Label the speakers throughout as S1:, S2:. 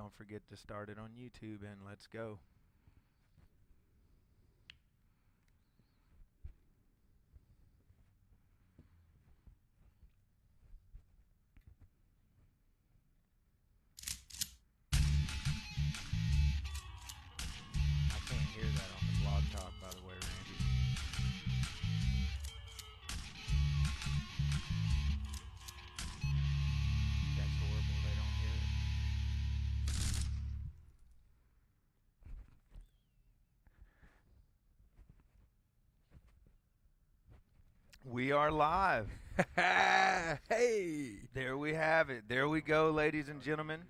S1: don't forget to start it on YouTube and let's go. I can't hear that on the blog talk, by the way, Randy. That's horrible. They don't hear it. We are live.
S2: Hey.
S1: There we have it. There we go, ladies and gentlemen.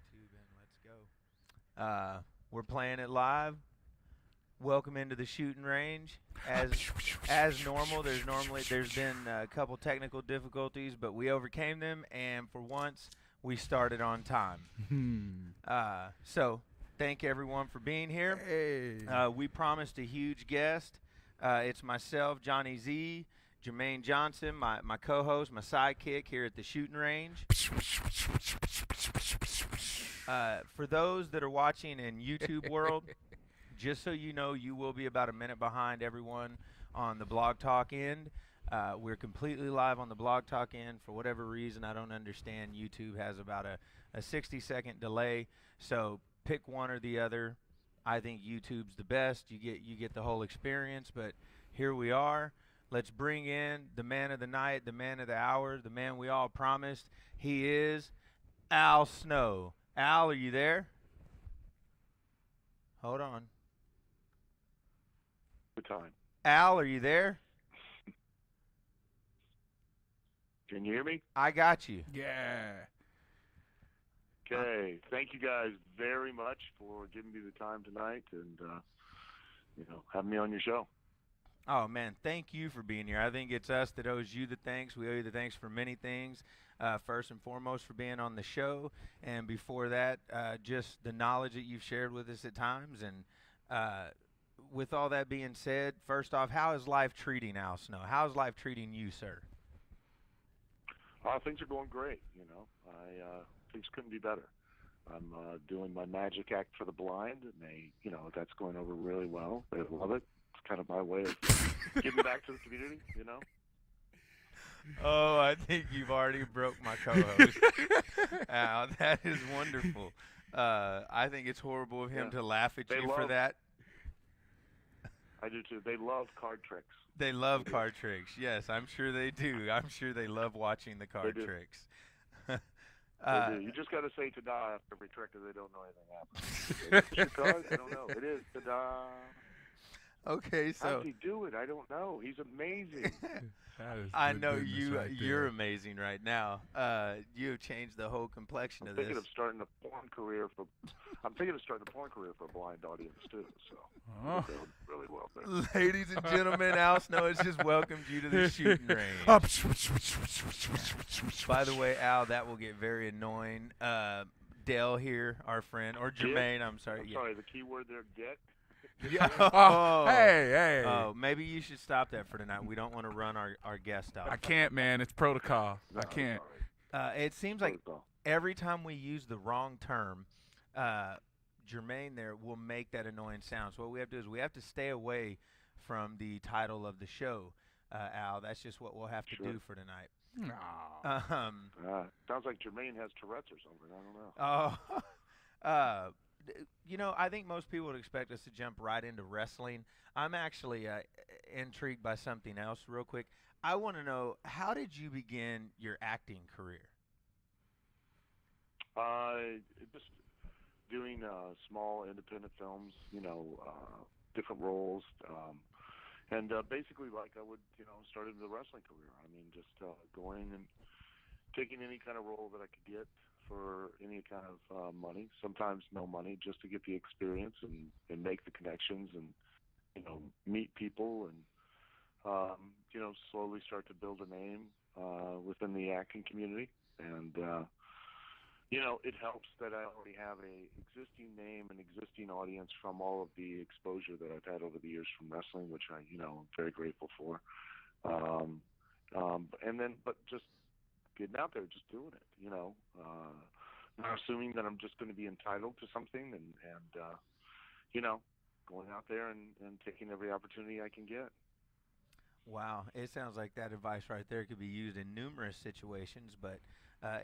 S1: We're playing it live. Welcome into the shooting range. As normal, there's been a couple technical difficulties, but we overcame them, and for once, we started on time. So, thank everyone for being here.
S2: Hey.
S1: We promised a huge guest. It's myself, Johnny Z, Jermaine Johnson, my co-host, my sidekick here at the shooting range. For those that are watching in YouTube world, just so you know, you will be about a minute behind everyone on the Blog Talk end. We're completely live on the Blog Talk end. For whatever reason, I don't understand. YouTube has about a 60-second delay, so pick one or the other. I think YouTube's the best. You get the whole experience, but here we are. Let's bring in the man of the night, the man of the hour, the man we all promised. He is Al Snow. Al, are you there? Hold on.
S3: The time.
S1: Al, are you there?
S3: Can you hear me?
S1: I got you.
S2: Yeah.
S3: Okay. Thank you guys very much for giving me the time tonight and having me on your show.
S1: Oh, man, thank you for being here. I think it's us that owes you the thanks. We owe you the thanks for many things. First and foremost, for being on the show. And before that, just the knowledge that you've shared with us at times. And with all that being said, first off, how is life treating Al Snow? How is life treating you, sir?
S3: Things are going great. Things couldn't be better. I'm doing my magic act for the blind, and that's going over really well. They love it. It's kind of my way of giving back to the community.
S1: Oh, I think you've already broke my co-host. Al, that is wonderful. I think it's horrible of him to laugh at you for that.
S3: I do too. They love card tricks.
S1: They love card tricks. Yes, I'm sure they do. I'm sure they love watching the card tricks.
S3: They do. You just got to say "ta-da" after every trick, because they don't know anything happens. Is it your card? I don't know. It is ta-da.
S1: Okay, so
S3: how does he do it? I don't know. He's amazing.
S1: I know you're amazing right now. You have changed the whole complexion of this.
S3: I'm thinking of starting a porn career for a blind audience too. So really well there.
S1: Ladies and gentlemen, Al Snow has just welcomed you to the shooting range. By the way, Al, that will get very annoying. Dale here, our friend, or Jermaine. I'm sorry.
S3: I'm sorry. The key word there, get.
S1: Yeah.
S2: Hey.
S1: Oh, maybe you should stop that for tonight. We don't want to run our guest off.
S2: I can't, man. It's protocol.
S3: No,
S2: I can't.
S1: It seems like every time we use the wrong term, Jermaine there will make that annoying sound. So what we have to do is we have to stay away from the title of the show, Al. That's just what we'll have to do for tonight.
S3: Sounds like Jermaine has Tourette's or something. I don't know.
S1: I think most people would expect us to jump right into wrestling. I'm actually intrigued by something else real quick. I want to know, how did you begin your acting career?
S3: Just doing small independent films, different roles. And basically, like I would, started the wrestling career. I mean, just going and taking any kind of role that I could get for any kind of money, sometimes no money, just to get the experience and make the connections and, meet people and, slowly start to build a name within the acting community. And, it helps that I already have a existing name and existing audience from all of the exposure that I've had over the years from wrestling, which I, am very grateful for. But just getting out there, just doing it, not assuming that I'm just going to be entitled to something, and you know, going out there and taking every opportunity I can get.
S1: Wow, it sounds like that advice right there could be used in numerous situations, but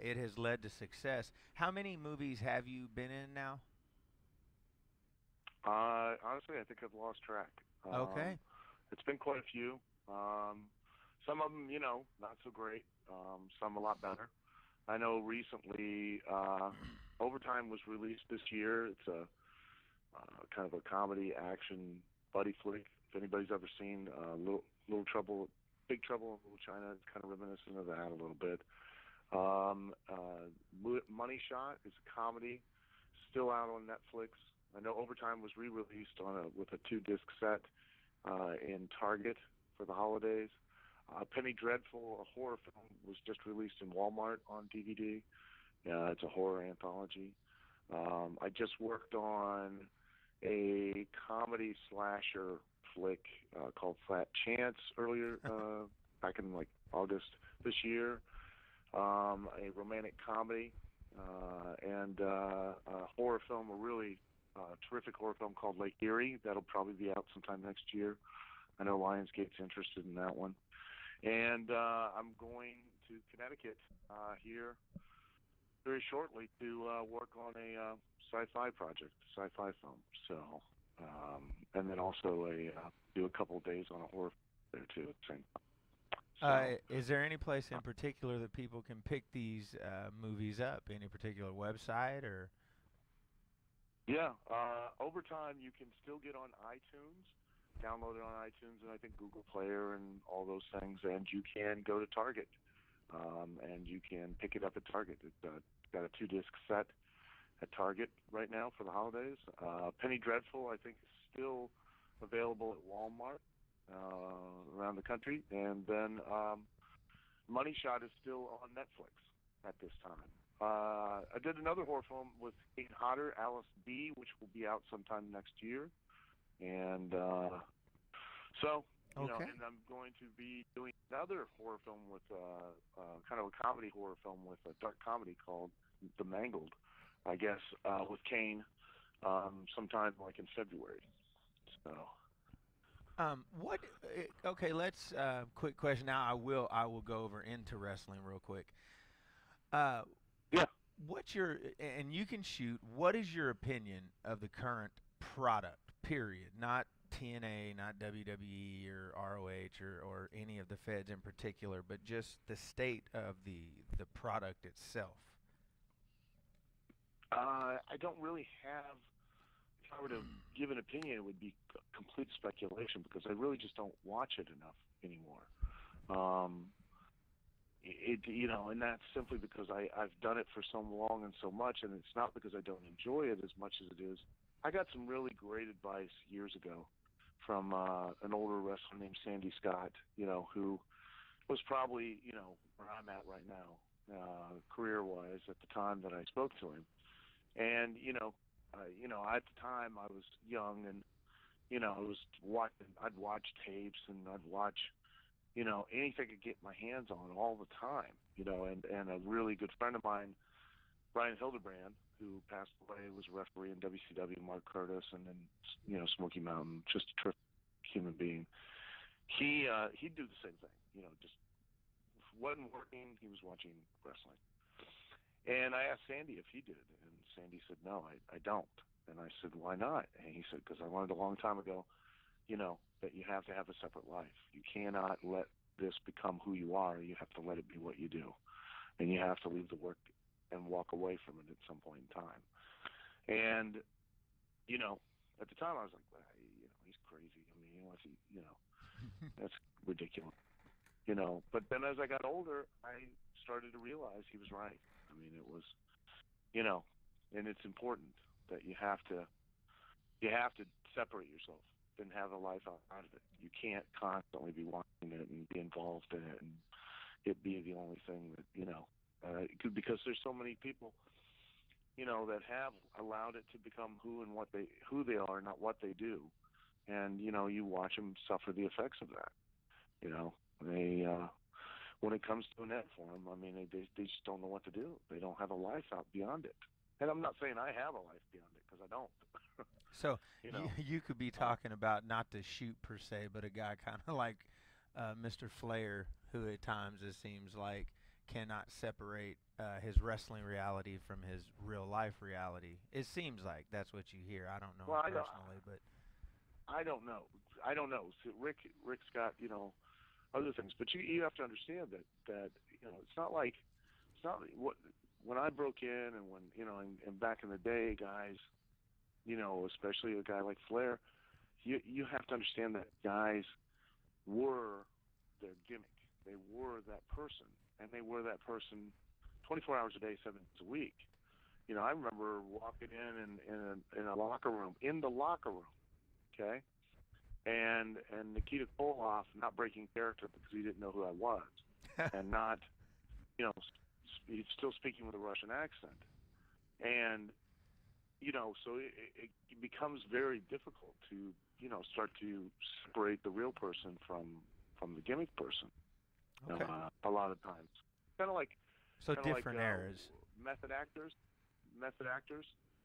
S1: it has led to success. How many movies have you been in now?
S3: Honestly, I think I've lost track.
S1: Okay.
S3: It's been quite a few. Some of them, not so great. Some a lot better. I know recently, Overtime was released this year. It's a kind of a comedy action buddy flick. If anybody's ever seen Little Trouble, Big Trouble in Little China, it's kind of reminiscent of that a little bit. Money Shot is a comedy, still out on Netflix. I know Overtime was re-released with a 2-disc set in Target for the holidays. Penny Dreadful, a horror film, was just released in Walmart on DVD. It's a horror anthology. I just worked on a comedy slasher flick called Flat Chance earlier, back in like August this year. A romantic comedy and a horror film, a really terrific horror film called Lake Erie. That'll probably be out sometime next year. I know Lionsgate's interested in that one. And I'm going to Connecticut here very shortly to work on a sci-fi project, sci-fi film. So, and then also do a couple of days on a horror film there too at the same time. So,
S1: Is there any place in particular that people can pick these movies up? Any particular website or?
S3: yeah, Overtime you can still get on iTunes, download it on iTunes, and I think Google Player and all those things. And you can go to Target, and you can pick it up at Target. It's got a 2-disc set at Target right now for the holidays. Penny Dreadful, I think, is still available at Walmart around the country. And then Money Shot is still on Netflix at this time. I did another horror film with Kate Hodder, Alice B., which will be out sometime next year. And so, you know, and I'm going to be doing another horror film with kind of a comedy horror film with a dark comedy called The Mangled, I guess, with Kane sometime like in February. So.
S1: What? Okay, let's quick question. Now I will go over into wrestling real quick.
S3: Yeah.
S1: What's your, and you can shoot, what is your opinion of the current product, period? Not TNA, not WWE or ROH or any of the feds in particular, but just the state of the product itself.
S3: I don't really have, if I were to give an opinion, it would be complete speculation because I really just don't watch it enough anymore. And that's simply because I've done it for so long and so much, and it's not because I don't enjoy it as much as it is. I got some really great advice years ago from an older wrestler named Sandy Scott, who was probably, where I'm at right now, career-wise at the time that I spoke to him. And, at the time I was young and, I'd watch tapes and I'd watch, anything I could get my hands on all the time, and a really good friend of mine, Brian Hildebrand, who passed away, was a referee in WCW, Mark Curtis, and then, Smoky Mountain, just a terrific human being. He'd do the same thing, just wasn't working, he was watching wrestling. And I asked Sandy if he did, and Sandy said, no, I don't. And I said, why not? And he said, because I learned a long time ago, that you have to have a separate life. You cannot let this become who you are. You have to let it be what you do. And you have to leave the work and walk away from it at some point in time. And, at the time I was like, well, he's crazy. I mean, that's ridiculous. But then as I got older, I started to realize he was right. I mean, it was, and it's important that you have to separate yourself and have a life outside of it. You can't constantly be watching it and be involved in it and it be the only thing that, because there's so many people, that have allowed it to become who they are, not what they do. And, you watch them suffer the effects of that. when it comes to a net for them, I mean, they just don't know what to do. They don't have a life out beyond it. And I'm not saying I have a life beyond it, because I don't.
S1: So
S3: You know,
S1: you could be talking about not to shoot per se, but a guy kind of like Mr. Flair, who at times it seems like cannot separate his wrestling reality from his real life reality. It seems like that's what you hear. I don't know
S3: well,
S1: him personally, but
S3: I don't know. I don't know. So Rick's got, other things, but you have to understand that it's not like what when I broke in, and when and back in the day, guys, especially a guy like Flair, you have to understand that guys were their gimmick. They were that person, and they were that person 24 hours a day, 7 days a week. I remember walking in a locker room, okay, and Nikita Koloff not breaking character because he didn't know who I was, and not, he's still speaking with a Russian accent, and so it becomes very difficult to start to separate the real person from the gimmick person.
S1: okay.
S3: A lot of times, kind of like
S1: So different eras.
S3: method actors,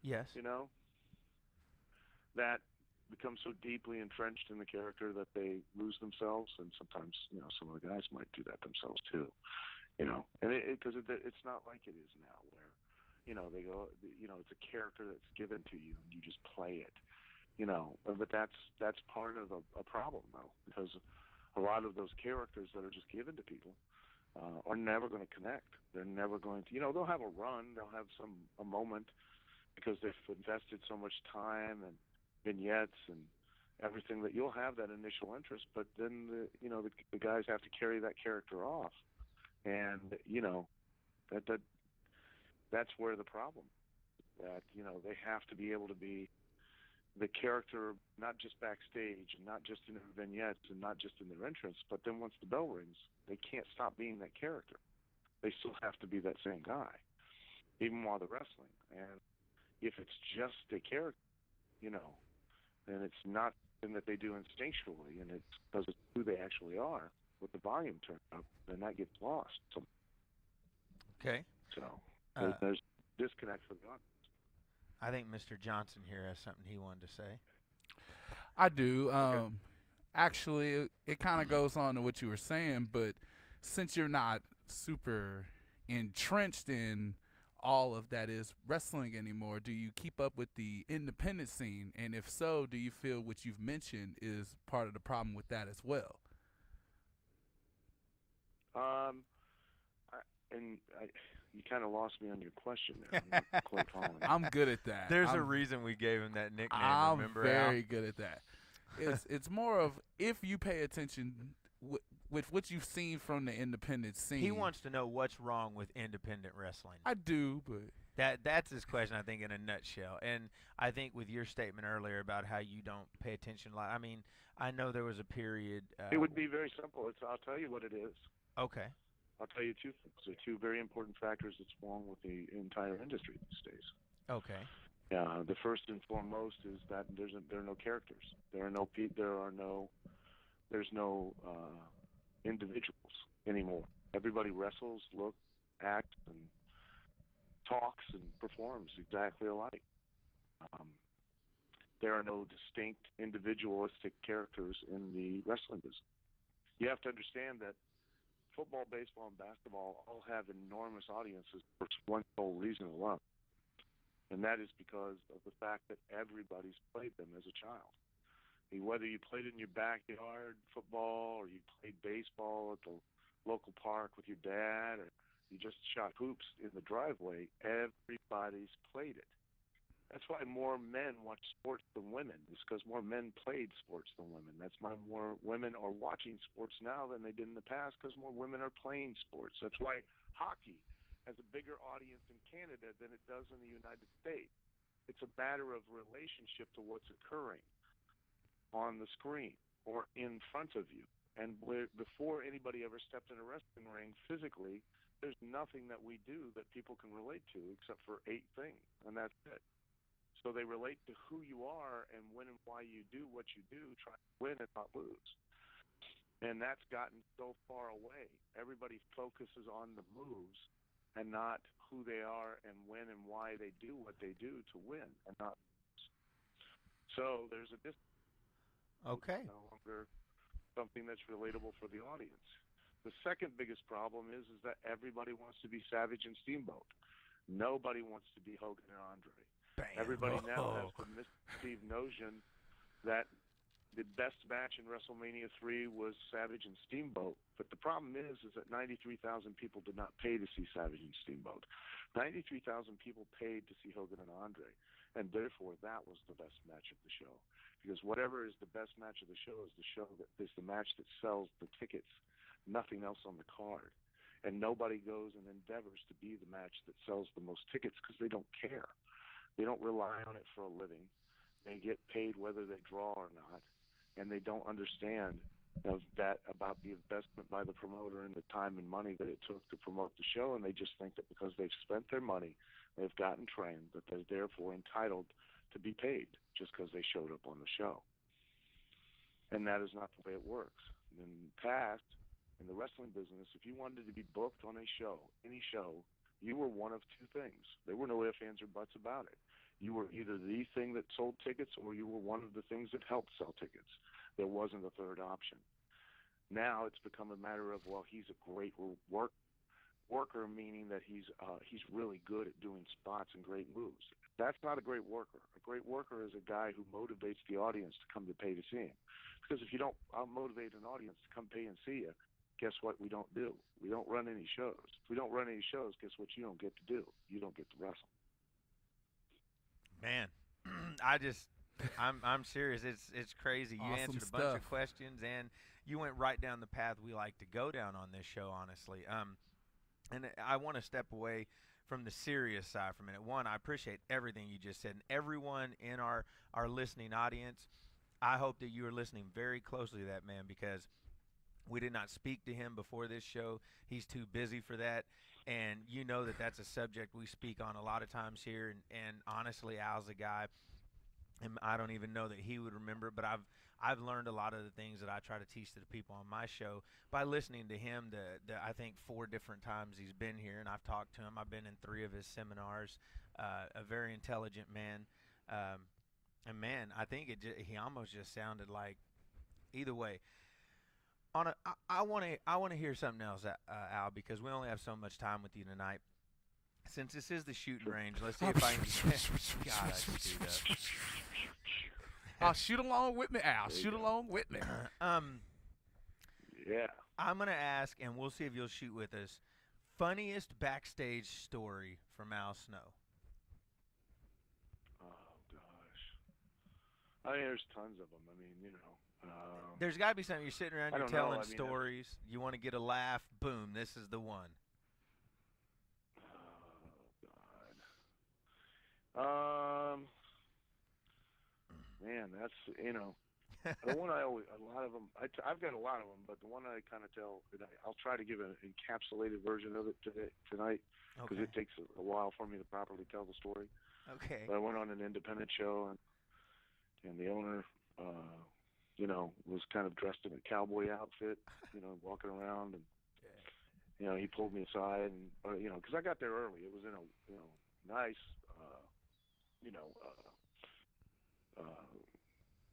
S1: Yes.
S3: that become so deeply entrenched in the character that they lose themselves, and sometimes some of the guys might do that themselves too. And because it's not like it is now, where they go, it's a character that's given to you and you just play it. But that's part of a problem, though, because a lot of those characters that are just given to people are never going to connect. They're never going to, they'll have a run, they'll have a moment, because they've invested so much time and vignettes and everything, that you'll have that initial interest, but then the guys have to carry that character off, and that's where the problem, that they have to be able to be the character, not just backstage, and not just in their vignettes, and not just in their entrance, but then once the bell rings, they can't stop being that character. They still have to be that same guy, even while they're wrestling. And if it's just a character, then it's not something that they do instinctually, and it's because it's who they actually are. With the volume turned up, then that gets lost.
S1: Okay.
S3: So there's disconnect for the audience.
S1: I think Mr. Johnson here has something he wanted to say.
S2: I do. Actually, it kind of goes on to what you were saying, but since you're not super entrenched in all of that is wrestling anymore, do you keep up with the independent scene? And if so, do you feel what you've mentioned is part of the problem with that as well?
S3: You kind of lost me on your question there. I'm not quite following.
S2: I'm good at that.
S1: There's a reason we gave him that nickname.
S2: I'm
S1: remember,
S2: very
S1: Al?
S2: good at that. It's more of, if you pay attention with what you've seen from the independent scene.
S1: He wants to know what's wrong with independent wrestling.
S2: I do, but
S1: that's his question, I think, in a nutshell. And I think with your statement earlier about how you don't pay attention, I mean, I know there was a period.
S3: It would be very simple. I'll tell you what it is.
S1: Okay.
S3: I'll tell you two things. There are two very important factors that's wrong with the entire industry these days.
S1: Okay.
S3: The first and foremost is that there are no characters. There's no individuals anymore. Everybody wrestles, looks, acts, and talks and performs exactly alike. There are no distinct individualistic characters in the wrestling business. You have to understand that football, baseball, and basketball all have enormous audiences for one sole reason alone, and that is because of the fact that everybody's played them as a child. Whether you played in your backyard football, or you played baseball at the local park with your dad, or you just shot hoops in the driveway, everybody's played it. That's why more men watch sports than women. It's because more men played sports than women. That's why more women are watching sports now than they did in the past, because more women are playing sports. That's why hockey has a bigger audience in Canada than it does in the United States. It's a matter of relationship to what's occurring on the screen or in front of you. And before anybody ever stepped in a wrestling ring physically, there's nothing that we do that people can relate to except for 8 things, and that's it. So they relate to who you are and when and why you do what you do, trying to win and not lose. And that's gotten so far away. Everybody focuses on the moves and not who they are and when and why they do what they do to win and not. So there's a distance.
S1: Okay.
S3: No longer something that's relatable for the audience. The second biggest problem is that everybody wants to be Savage and Steamboat. Nobody wants to be Hogan and Andre.
S1: Bam.
S3: Everybody now has the misconceived notion that the best match in WrestleMania 3 was Savage and Steamboat. But the problem is that 93,000 people did not pay to see Savage and Steamboat. 93,000 people paid to see Hogan and Andre, and therefore that was the best match of the show. Because whatever is the best match of the show that is the match that sells the tickets, nothing else on the card. And nobody goes and endeavors to be the match that sells the most tickets because they don't care. They don't rely on it for a living. They get paid whether they draw or not, and they don't understand about the investment by the promoter and the time and money that it took to promote the show, and they just think that because they've spent their money, they've gotten trained, that they're therefore entitled to be paid just because they showed up on the show. And that is not the way it works. In the past, in the wrestling business, if you wanted to be booked on a show, any show, you were one of two things. There were no ifs, ands, or buts about it. You were either the thing that sold tickets or you were one of the things that helped sell tickets. There wasn't a third option. Now it's become a matter of, well, he's a great worker, meaning that he's really good at doing spots and great moves. That's not a great worker. A great worker is a guy who motivates the audience to come to pay to see him. Because if you don't motivate an audience to come pay and see you, guess what we don't do? We don't run any shows. If we don't run any shows, guess what you don't get to do? You don't get to wrestle.
S1: Man, I'm serious. It's crazy. You
S2: Awesome
S1: answered a bunch of questions, and you went right down the path we like to go down on this show, honestly. And I want to step away from the serious side for a minute. One, I appreciate everything you just said, and everyone in our listening audience, I hope that you are listening very closely to that man, because we did not speak to him before this show. He's too busy for that. And you know that that's a subject we speak on a lot of times here. And honestly, Al's a guy, and I don't even know that he would remember, but I've learned a lot of the things that I try to teach to the people on my show by listening to him I think 4 different times he's been here, and I've talked to him. I've been in 3 of his seminars. A very intelligent man. And man, I think he almost just sounded like, either way, I want to hear something else, Al, because we only have so much time with you tonight. Since this is the shooting range, let's see if I can. God, I screwed up.
S2: I'll shoot along with me, Al. Shoot along with me.
S3: Yeah.
S1: I'm gonna ask, and we'll see if you'll shoot with us. Funniest backstage story from Al Snow.
S3: Oh gosh. I mean, there's tons of them. I mean, you know.
S1: There's got to be something. You're sitting around, you're telling stories. You want to get a laugh. Boom, this is the one.
S3: Oh, God. Man, that's, the one a lot of them, I've got a lot of them, but the one I kind of tell, I'll try to give an encapsulated version of it tonight, because it takes a while for me to properly tell the story.
S1: Okay.
S3: But I went on an independent show, and the owner, was kind of dressed in a cowboy outfit, walking around, and, he pulled me aside, and, because I got there early. It was in a, nice,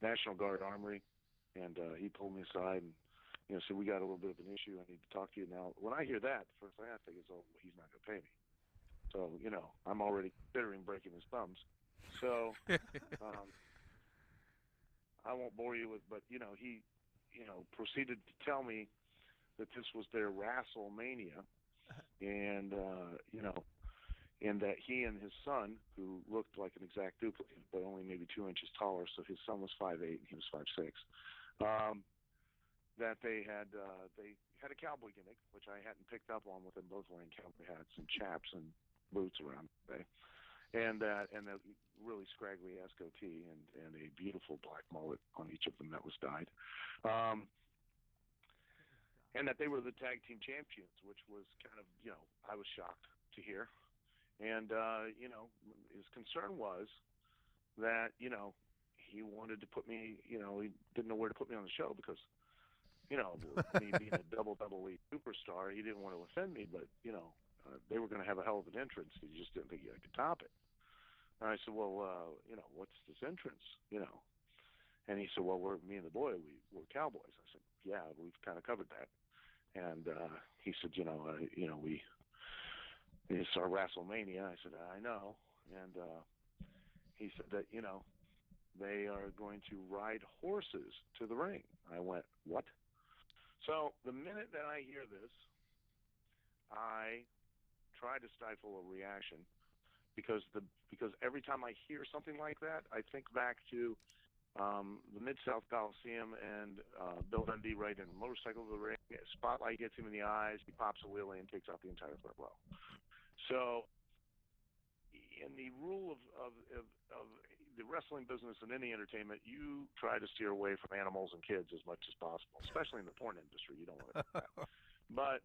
S3: National Guard armory, and he pulled me aside and, said, we got a little bit of an issue. I need to talk to you. Now, when I hear that, the first thing I think is, oh, he's not going to pay me. So, I'm already considering breaking his thumbs. So, I won't bore you with, but, he, proceeded to tell me that this was their WrestleMania, and, and that he and his son, who looked like an exact duplicate, but only maybe 2 inches taller, so his son was 5'8" and he was 5'6", that they had a cowboy gimmick, which I hadn't picked up on, with them both wearing cowboy hats and chaps and boots around the day, and a really scraggly ass goatee and a beautiful black mullet on each of them that was dyed. And that they were the tag team champions, which was kind of, I was shocked to hear. And, his concern was that, he wanted to put me, he didn't know where to put me on the show, because you know, me being a WWE superstar, he didn't want to offend me, but, you know, they were going to have a hell of an entrance. He just didn't think I could top it. And I said, well, you know, what's this entrance, you know? And he said, well, me and the boy, we're cowboys. I said, yeah, we've kind of covered that. And he said, it's our WrestleMania. I said, I know. And he said that, you know, they are going to ride horses to the ring. I went, what? So the minute that I hear this, I try to stifle a reaction because every time I hear something like that, I think back to the Mid-South Coliseum and Bill Dundee riding a motorcycle to the ring. A spotlight hits him in the eyes. He pops a wheelie and takes out the entire front row. So in the rule of the wrestling business and any entertainment, you try to steer away from animals and kids as much as possible, especially in the porn industry. You don't want to do that. But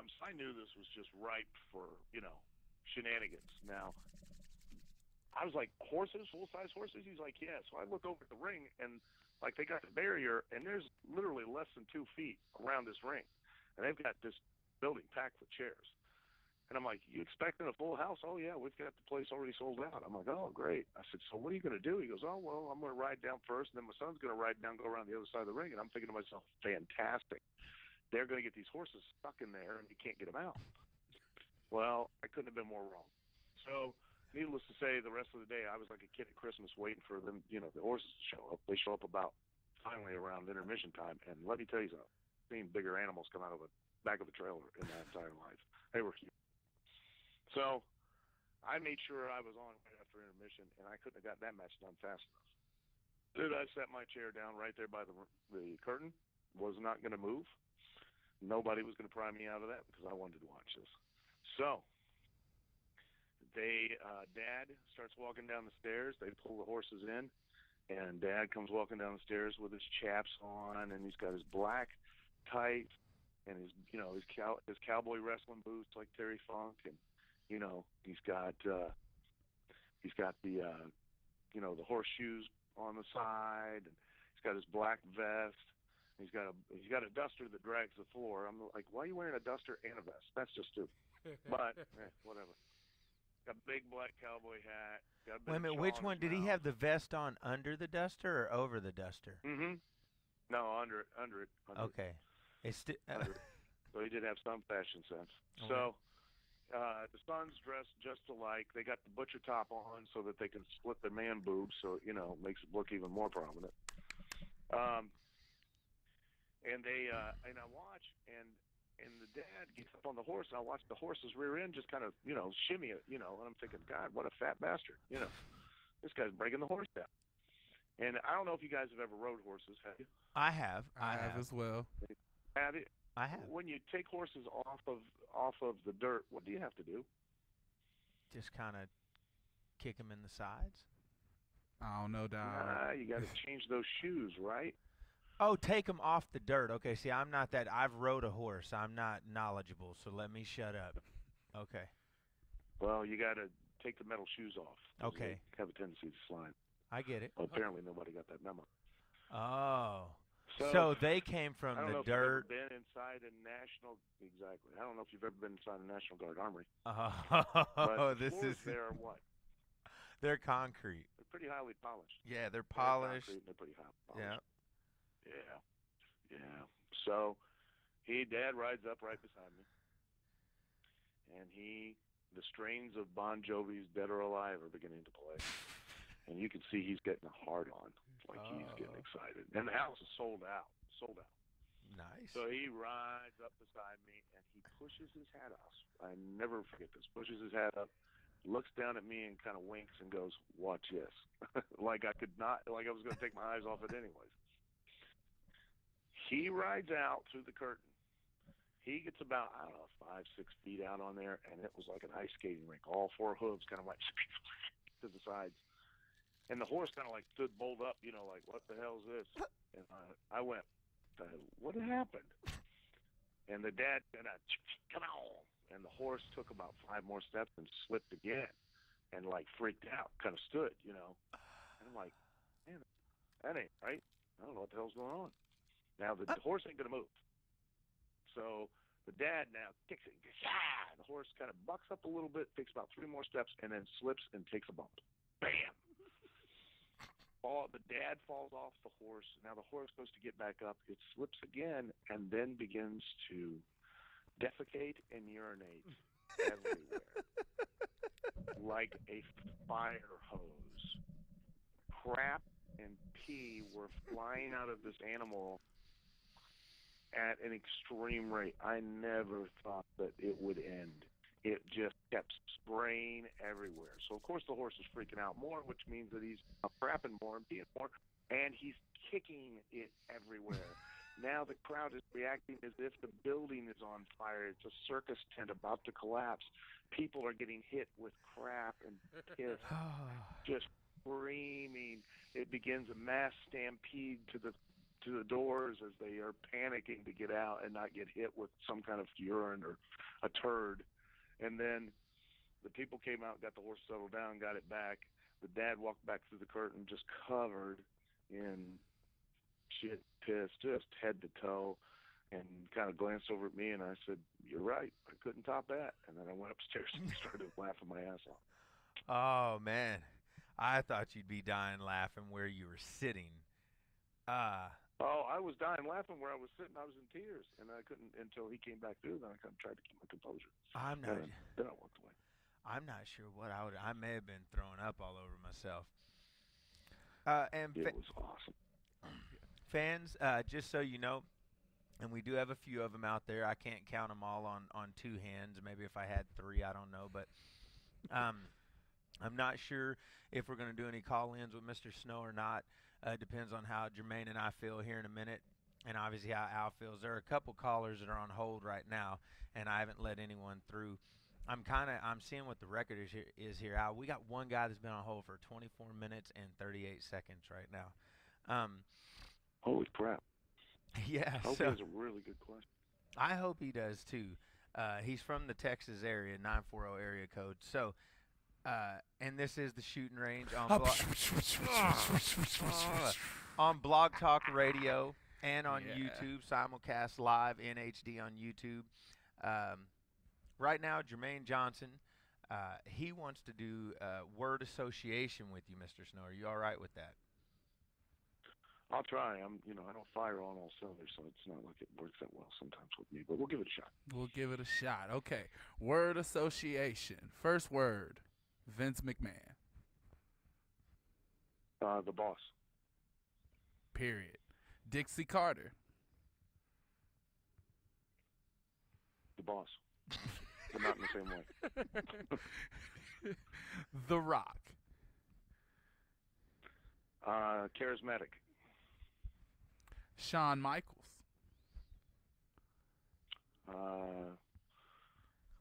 S3: so I knew this was just ripe for, you know, shenanigans. Now, I was like, horses, full-size horses? He's like, yeah. So I look over at the ring, and, like, they got the barrier, and there's literally less than 2 feet around this ring. And they've got this building packed with chairs. And I'm like, you expecting a full house? Oh, yeah, we've got the place already sold out. I'm like, oh, great. I said, so what are you going to do? He goes, oh, well, I'm going to ride down first, and then my son's going to ride down, go around the other side of the ring. And I'm thinking to myself, fantastic. They're going to get these horses stuck in there, and you can't get them out. Well, I couldn't have been more wrong. So needless to say, the rest of the day, I was like a kid at Christmas waiting for them, you know, the horses to show up. They show up about finally around intermission time. And let me tell you something, I've seen bigger animals come out of the back of a trailer in my entire life. They were huge. So I made sure I was on right after intermission, and I couldn't have got that match done fast enough. Dude, I set my chair down right there by the curtain, was not going to move. Nobody was going to pry me out of that because I wanted to watch this. So Dad starts walking down the stairs. They pull the horses in, and Dad comes walking down the stairs with his chaps on, and he's got his black tights and his cowboy wrestling boots like Terry Funk, and you know he's got the the horseshoes on the side, and he's got his black vest. He's got a duster that drags the floor. I'm like, why are you wearing a duster and a vest? That's just stupid. But whatever. Got a big black cowboy hat. Got a
S1: Wait a minute, which one? Did he have the vest on under the duster or over the duster?
S3: Mm-hmm. No, under it.
S1: Okay. It's
S3: so he did have some fashion sense.
S1: Okay.
S3: So the sons dressed just alike. They got the butcher top on so that they can split their man boobs, so makes it look even more prominent. And I watch, and the dad gets up on the horse, and I watch the horse's rear end just kind of, shimmy it, and I'm thinking, God, what a fat bastard, This guy's breaking the horse down. And I don't know if you guys have ever rode horses, have you?
S1: I have.
S2: I have as well.
S3: Have you?
S1: I have.
S3: When you take horses off of the dirt, what do you have to do?
S1: Just kind of kick them in the sides.
S2: I don't know, Dad.
S3: You got to change those shoes, right?
S1: Oh, take them off the dirt. Okay, see, I'm not that. I've rode a horse. I'm not knowledgeable, so let me shut up. Okay.
S3: Well, you got to take the metal shoes off.
S1: Okay.
S3: They have a tendency to slide.
S1: I get it.
S3: Well, apparently nobody got that memo.
S1: Oh. So they came from the dirt.
S3: I don't know if you've ever been inside a National. Exactly. I don't know if you've ever been inside a National Guard armory.
S1: Oh, this is.
S3: They are what?
S1: They're concrete.
S3: They're pretty highly polished.
S1: Yeah, they're polished.
S3: They're pretty highly polished.
S1: Yeah.
S3: Yeah. So, Dad rides up right beside me, and the strains of Bon Jovi's "Dead or Alive" are beginning to play, and you can see he's getting a hard on, like he's getting excited. And the house is sold out.
S1: Nice.
S3: So he rides up beside me, and he pushes his hat off. I never forget this. Pushes his hat up, looks down at me, and kind of winks and goes, "Watch this," like I was going to take my eyes off it anyways. He rides out through the curtain. He gets about, 5-6 feet out on there, and it was like an ice skating rink. All four hooves kind of went to the sides. And the horse kind of like stood bolt up, like, what the hell is this? And I went, what happened? And the dad said, come on. And the horse took about 5 more steps and slipped again and like freaked out, kind of stood, And I'm like, man, that ain't right. I don't know what the hell's going on. Now the horse ain't gonna move. So the dad now kicks it. The horse kind of bucks up a little bit, takes about 3 more steps, and then slips and takes a bump. Bam! The dad falls off the horse. Now the horse goes to get back up. It slips again and then begins to defecate and urinate everywhere like a fire hose. Crap and pee were flying out of this animal at an extreme rate. I never thought that it would end. It just kept spraying everywhere. So, of course, the horse is freaking out more, which means that he's crapping more and peeing more, and he's kicking it everywhere. Now the crowd is reacting as if the building is on fire. It's a circus tent about to collapse. People are getting hit with crap and piss, just screaming. It begins a mass stampede to the doors as they are panicking to get out and not get hit with some kind of urine or a turd. And then the people came out, got the horse settled down, got it back. The dad walked back through the curtain just covered in shit, piss, just head to toe, and kind of glanced over at me, and I said, "You're right. I couldn't top that." And then I went upstairs and started laughing my ass off.
S1: Oh, man. I thought you'd be dying laughing where you were sitting.
S3: Oh, I was dying laughing where I was sitting. I was in tears, and I couldn't until he came back through. Then I kind of tried to keep my composure. Then I walked away.
S1: I'm not sure what I may have been throwing up all over myself. And
S3: it was awesome.
S1: Fans, just so you know, and we do have a few of them out there. I can't count them all on 2 hands. Maybe if I had 3, I don't know. But I'm not sure if we're going to do any call-ins with Mr. Snow or not. Depends on how Jermaine and I feel here in a minute, and obviously how Al feels. There are a couple callers that are on hold right now, and I haven't let anyone through. I'm seeing what the record is here, Al. We got one guy that's been on hold for 24 minutes and 38 seconds right now.
S3: Holy crap!
S1: Yeah,
S3: I hope he has a really good question.
S1: I hope he does too. He's from the Texas area, 940 area code. So. And this is the Shootin Range on Blog Talk Radio and on YouTube, simulcast live in HD on YouTube. Right now, Jermaine Johnson, he wants to do word association with you, Mr. Snow. Are you all right with that?
S3: I'll try. I don't fire on all cylinders, so it's not like it works that well sometimes with me. But we'll give it a shot.
S2: We'll give it a shot. Okay. Word association. First word. Vince McMahon.
S3: The boss.
S2: Period. Dixie Carter.
S3: The boss. But not in the same way.
S2: The Rock.
S3: Charismatic.
S2: Shawn Michaels.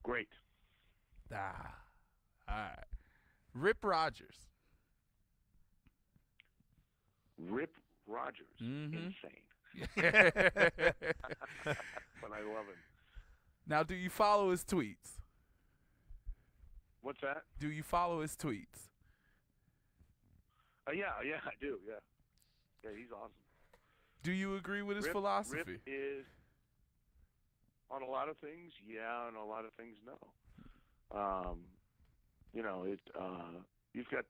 S3: Great.
S2: All right. Rip Rogers.
S3: Rip Rogers.
S2: Mm-hmm.
S3: Insane. But I love him.
S2: Now, do you follow his tweets?
S3: What's that?
S2: Do you follow his tweets?
S3: Yeah, I do, yeah. Yeah, he's awesome.
S2: Do you agree with his philosophy?
S3: Rip is, on a lot of things, yeah, and a lot of things, no. You've got,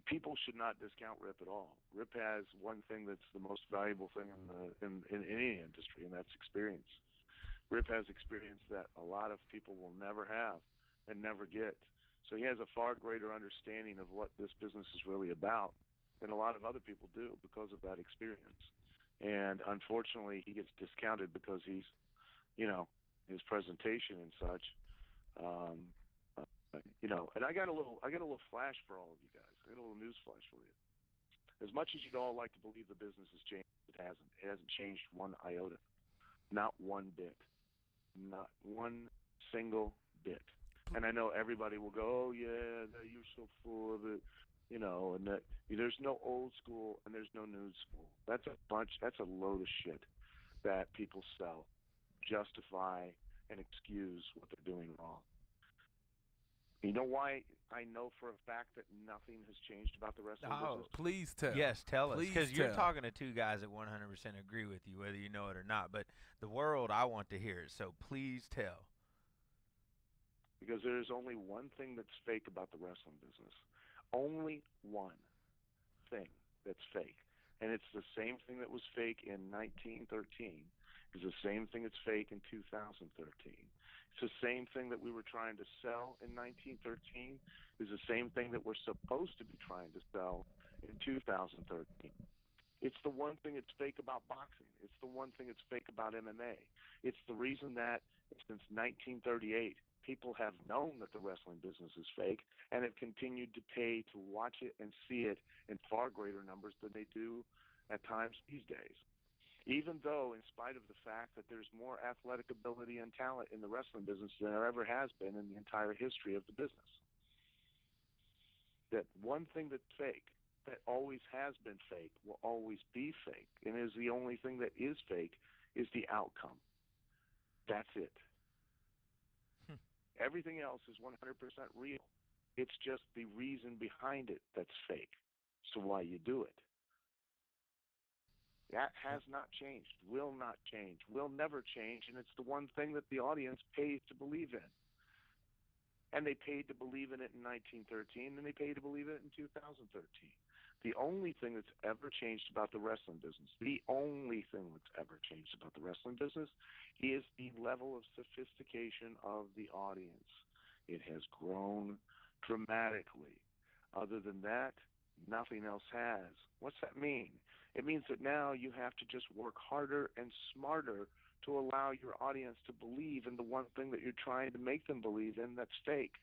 S3: people should not discount Rip at all. Rip has one thing that's the most valuable thing in any industry, and that's experience. Rip has experience that a lot of people will never have and never get. So he has a far greater understanding of what this business is really about than a lot of other people do because of that experience. And unfortunately, he gets discounted because he's, his presentation and such. And I got a little flash for all of you guys. I got a little news flash for you. As much as you'd all like to believe the business has changed, it hasn't. It hasn't changed one iota. Not one bit. Not one single bit. And I know everybody will go, "Oh yeah, you're so full of it," and that there's no old school and there's no new school. That's a load of shit that people sell, justify and excuse what they're doing wrong. You know why I know for a fact that nothing has changed about the wrestling business?
S2: Please tell.
S1: Yes, tell us,
S2: Please
S1: because you're
S2: tell.
S1: talking to two guys that 100% agree with you, whether you know it or not. But the world, I want to hear it. So please tell.
S3: Because there's only one thing that's fake about the wrestling business. Only one thing that's fake. And it's the same thing that was fake in 1913. It's the same thing that's fake in 2013. It's the same thing that we were trying to sell in 1913. It's the same thing that we're supposed to be trying to sell in 2013. It's the one thing that's fake about boxing. It's the one thing that's fake about MMA. It's the reason that since 1938, people have known that the wrestling business is fake and have continued to pay to watch it and see it in far greater numbers than they do at times these days. Even though, in spite of the fact that there's more athletic ability and talent in the wrestling business than there ever has been in the entire history of the business. That one thing that's fake, that always has been fake, will always be fake, and is the only thing that is fake is the outcome. That's it. Everything else is 100% real. It's just the reason behind it that's fake. So why you do it. That has not changed, will not change, will never change, and it's the one thing that the audience pays to believe in. And they paid to believe in it in 1913, and they paid to believe in it in 2013. The only thing that's ever changed about the wrestling business, the only thing that's ever changed about the wrestling business is the level of sophistication of the audience. It has grown dramatically. Other than that, nothing else has. What's that mean? It means that now you have to just work harder and smarter to allow your audience to believe in the one thing that you're trying to make them believe in that's fake,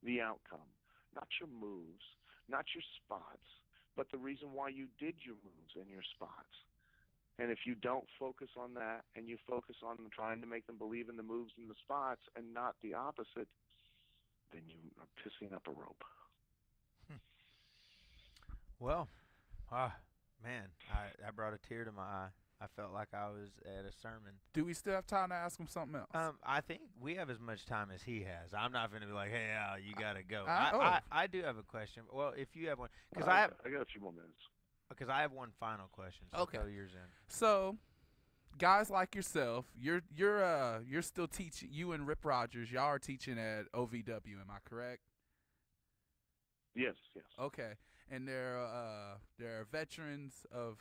S3: the outcome. Not your moves, not your spots, but the reason why you did your moves and your spots. And if you don't focus on that and you focus on trying to make them believe in the moves and the spots and not the opposite, then you are pissing up a rope.
S1: Well, man, I brought a tear to my eye. I felt like I was at a sermon.
S2: Do we still have time to ask him something else?
S1: I think we have as much time as he has. I'm not going to be like, hey, Al, you got to go.
S2: Oh.
S1: I do have a question. Well, if you have one, because
S3: I got a few more minutes.
S1: Because I have one final question. So
S2: Okay.
S1: throw yours in.
S2: So, guys like yourself, you're still teaching. You and Rip Rogers, y'all are teaching at OVW. Am I correct?
S3: Yes.
S2: Okay, and there are veterans of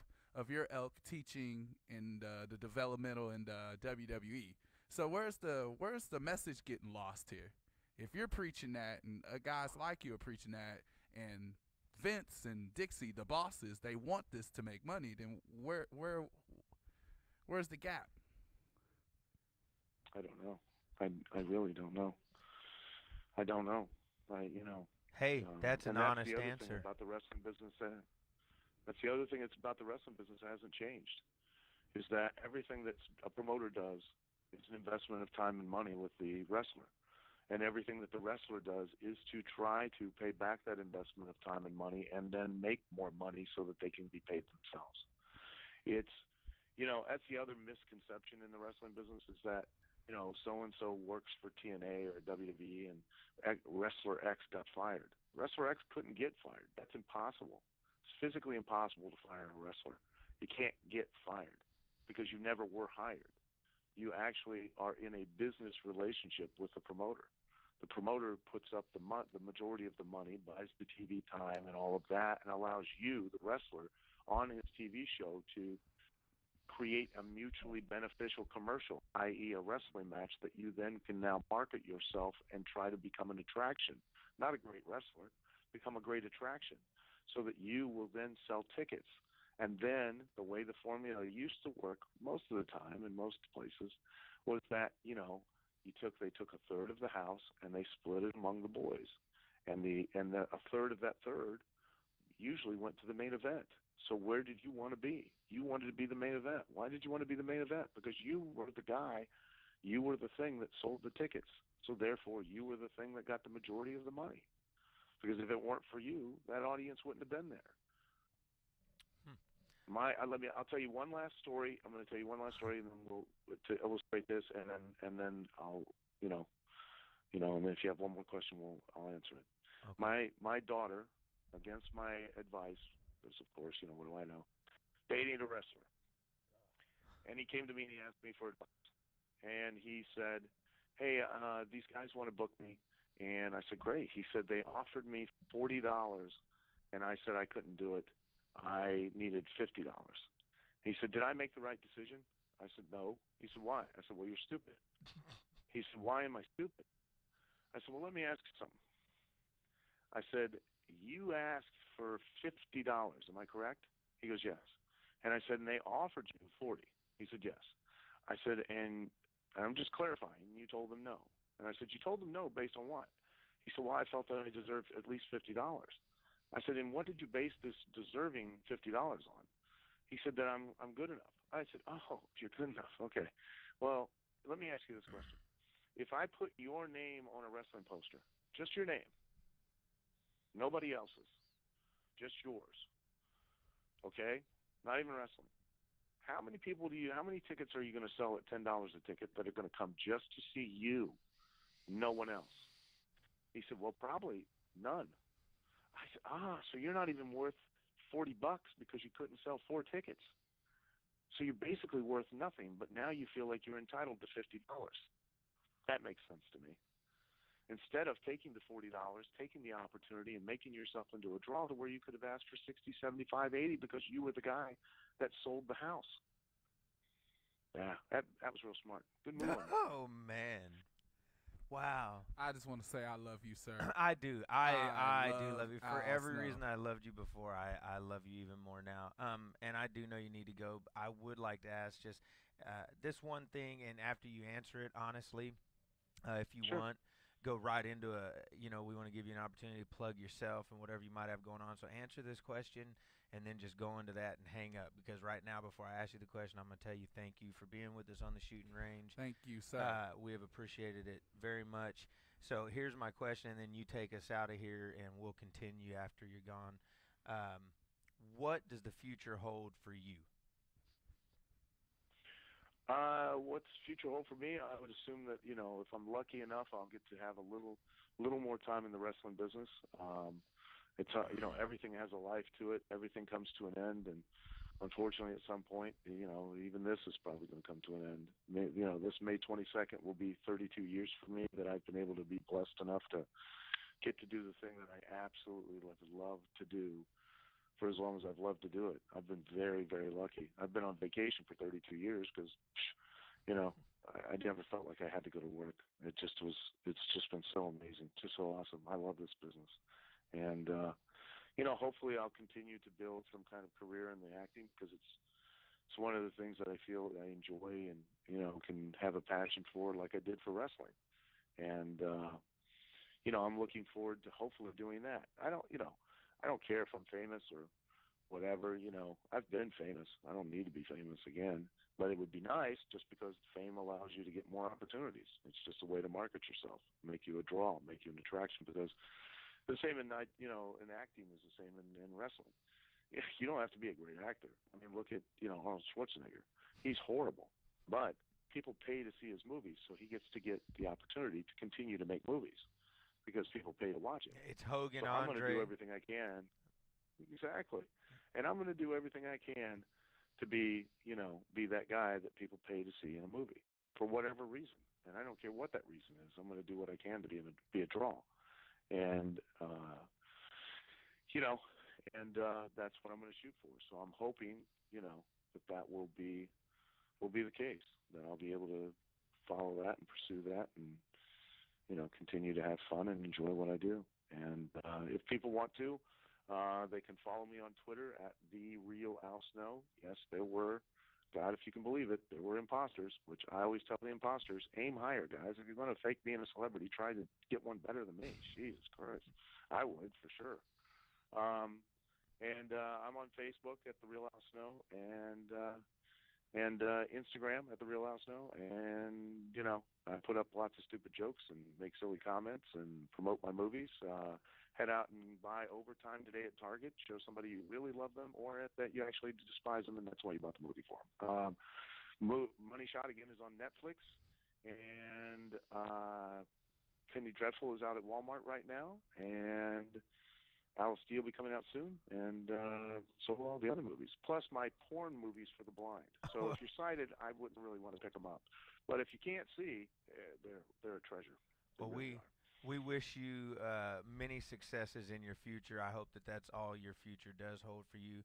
S2: your ilk teaching in the developmental and WWE. So where's the message getting lost here? If you're preaching that, and guys like you are preaching that, and Vince and Dixie, the bosses, they want this to make money, then where's the gap?
S3: I don't know. I really don't know. I don't know.
S1: Hey, that's an honest
S3: the other
S1: answer.
S3: Thing about the wrestling business. That's the other thing that's about the wrestling business that hasn't changed. Is that everything that a promoter does is an investment of time and money with the wrestler. And everything that the wrestler does is to try to pay back that investment of time and money and then make more money so that they can be paid themselves. It's, that's the other misconception in the wrestling business is that, so-and-so works for TNA or WWE and Wrestler X got fired. Wrestler X couldn't get fired. That's impossible. It's physically impossible to fire a wrestler. You can't get fired because you never were hired. You actually are in a business relationship with the promoter. The promoter puts up the majority of the money, buys the TV time and all of that, and allows you, the wrestler, on his TV show to create a mutually beneficial commercial, i.e. a wrestling match that you then can now market yourself and try to become an attraction. Not a great wrestler, become a great attraction so that you will then sell tickets. And then the way the formula used to work most of the time in most places was that, they took a third of the house and they split it among the boys. And a third of that third usually went to the main event. So where did you want to be? You wanted to be the main event. Why did you want to be the main event? Because you were the guy, you were the thing that sold the tickets. So therefore you were the thing that got the majority of the money. Because if it weren't for you, that audience wouldn't have been there. I'll tell you one last story. I'm going to tell you one last story, and then we'll to illustrate this, and then I'll And then if you have one more question, I'll answer it.
S1: Okay.
S3: My daughter, against my advice, because of course, what do I know? Dating a wrestler, and he came to me and he asked me for advice, and he said, "Hey, these guys want to book me," and I said, "Great." He said they offered me $40, and I said I couldn't do it. I needed $50. He said, "Did I make the right decision?" I said, "No." He said, "Why?" I said, "Well, you're stupid." He said, "Why am I stupid?" I said, "Well, let me ask you something." I said, "You asked for $50, am I correct?" He goes, "Yes." And I said, "And they offered you 40?" He said, "Yes." I said, "And I'm just clarifying, you told them no." And I said, "You told them no based on what?" He said, "Well, I felt that I deserved at least $50. I said, "And what did you base this deserving $50 on?" He said that I'm good enough. I said, "Oh, you're good enough. Okay. Well, let me ask you this question. If I put your name on a wrestling poster, just your name, nobody else's, just yours, okay? Not even wrestling. How many tickets are you going to sell at $10 a ticket that are going to come just to see you, no one else?" He said, "Well, probably none." I said, so you're not even worth $40 because you couldn't sell 4 tickets. So you're basically worth nothing, but now you feel like you're entitled to $50. That makes sense to me. Instead of taking the $40, taking the opportunity and making yourself into a draw to where you could have asked for 60, 75, 80 because you were the guy that sold the house. Yeah, that was real smart. Good move on that.
S1: Oh man. Wow.
S2: I just want to say I love you, sir.
S1: I do. I do love you. For
S2: Al
S1: every
S2: Snow.
S1: reason I loved you before, I love you even more now. And I do know you need to go. I would like to ask just this one thing, and after you answer it, honestly, if you
S3: Sure.
S1: want, go right into we want to give you an opportunity to plug yourself and whatever you might have going on. So answer this question and then just go into that and hang up, because right now, before I ask you the question, I'm going to tell you thank you for being with us on the Shooting Range.
S2: Thank you, sir.
S1: We have appreciated it very much. So here's my question, and then you take us out of here, and we'll continue after you're gone. What does the future hold for you?
S3: What's the future hold for me? I would assume that if I'm lucky enough, I'll get to have a little more time in the wrestling business. It's everything has a life to it. Everything comes to an end, and unfortunately, at some point, even this is probably going to come to an end. This May 22nd will be 32 years for me that I've been able to be blessed enough to get to do the thing that I absolutely love to do for as long as I've loved to do it. I've been very, very lucky. I've been on vacation for 32 years because, I never felt like I had to go to work. It's just been so amazing, just so awesome. I love this business. And, hopefully I'll continue to build some kind of career in the acting, because it's one of the things that I feel that I enjoy and, can have a passion for, like I did for wrestling. And, I'm looking forward to hopefully doing that. I don't care if I'm famous or whatever. I've been famous. I don't need to be famous again, but it would be nice, just because fame allows you to get more opportunities. It's just a way to market yourself, make you a draw, make you an attraction, because the same in acting is the same in wrestling. You don't have to be a great actor. I mean, look at, Arnold Schwarzenegger. He's horrible, but people pay to see his movies, so he gets to get the opportunity to continue to make movies because people pay to watch it.
S1: It's Hogan,
S3: so I'm going to
S1: Andre.
S3: do everything I can. Exactly. And I'm going to do everything I can to be that guy that people pay to see in a movie for whatever reason. And I don't care what that reason is. I'm going to do what I can to be a draw. And, that's what I'm going to shoot for. So I'm hoping, that will be the case, that I'll be able to follow that and pursue that and, continue to have fun and enjoy what I do. And if people want to, they can follow me on Twitter at @TheRealAlSnow. Yes, there were, God, if you can believe it, there were imposters, which I always tell the imposters, aim higher, guys. If you're going to fake being a celebrity, try to get one better than me. Jesus Christ. I would, for sure. And I'm on Facebook at The Real Al Snow, and Instagram at The Real Al Snow, and I put up lots of stupid jokes and make silly comments and promote my movies. Head out and buy Overtime today at Target. Show somebody you really love them, or that you actually despise them, and that's why you bought the movie for them. Money Shot, again, is on Netflix, and Penny Dreadful is out at Walmart right now, and Alice D will be coming out soon, and so will all the other movies. Plus my porn movies for the blind. So if you're sighted, I wouldn't really want to pick them up. But if you can't see, they're a treasure. They
S1: Well,
S3: really are.
S1: we wish you many successes in your future. I hope that that's all your future does hold for you.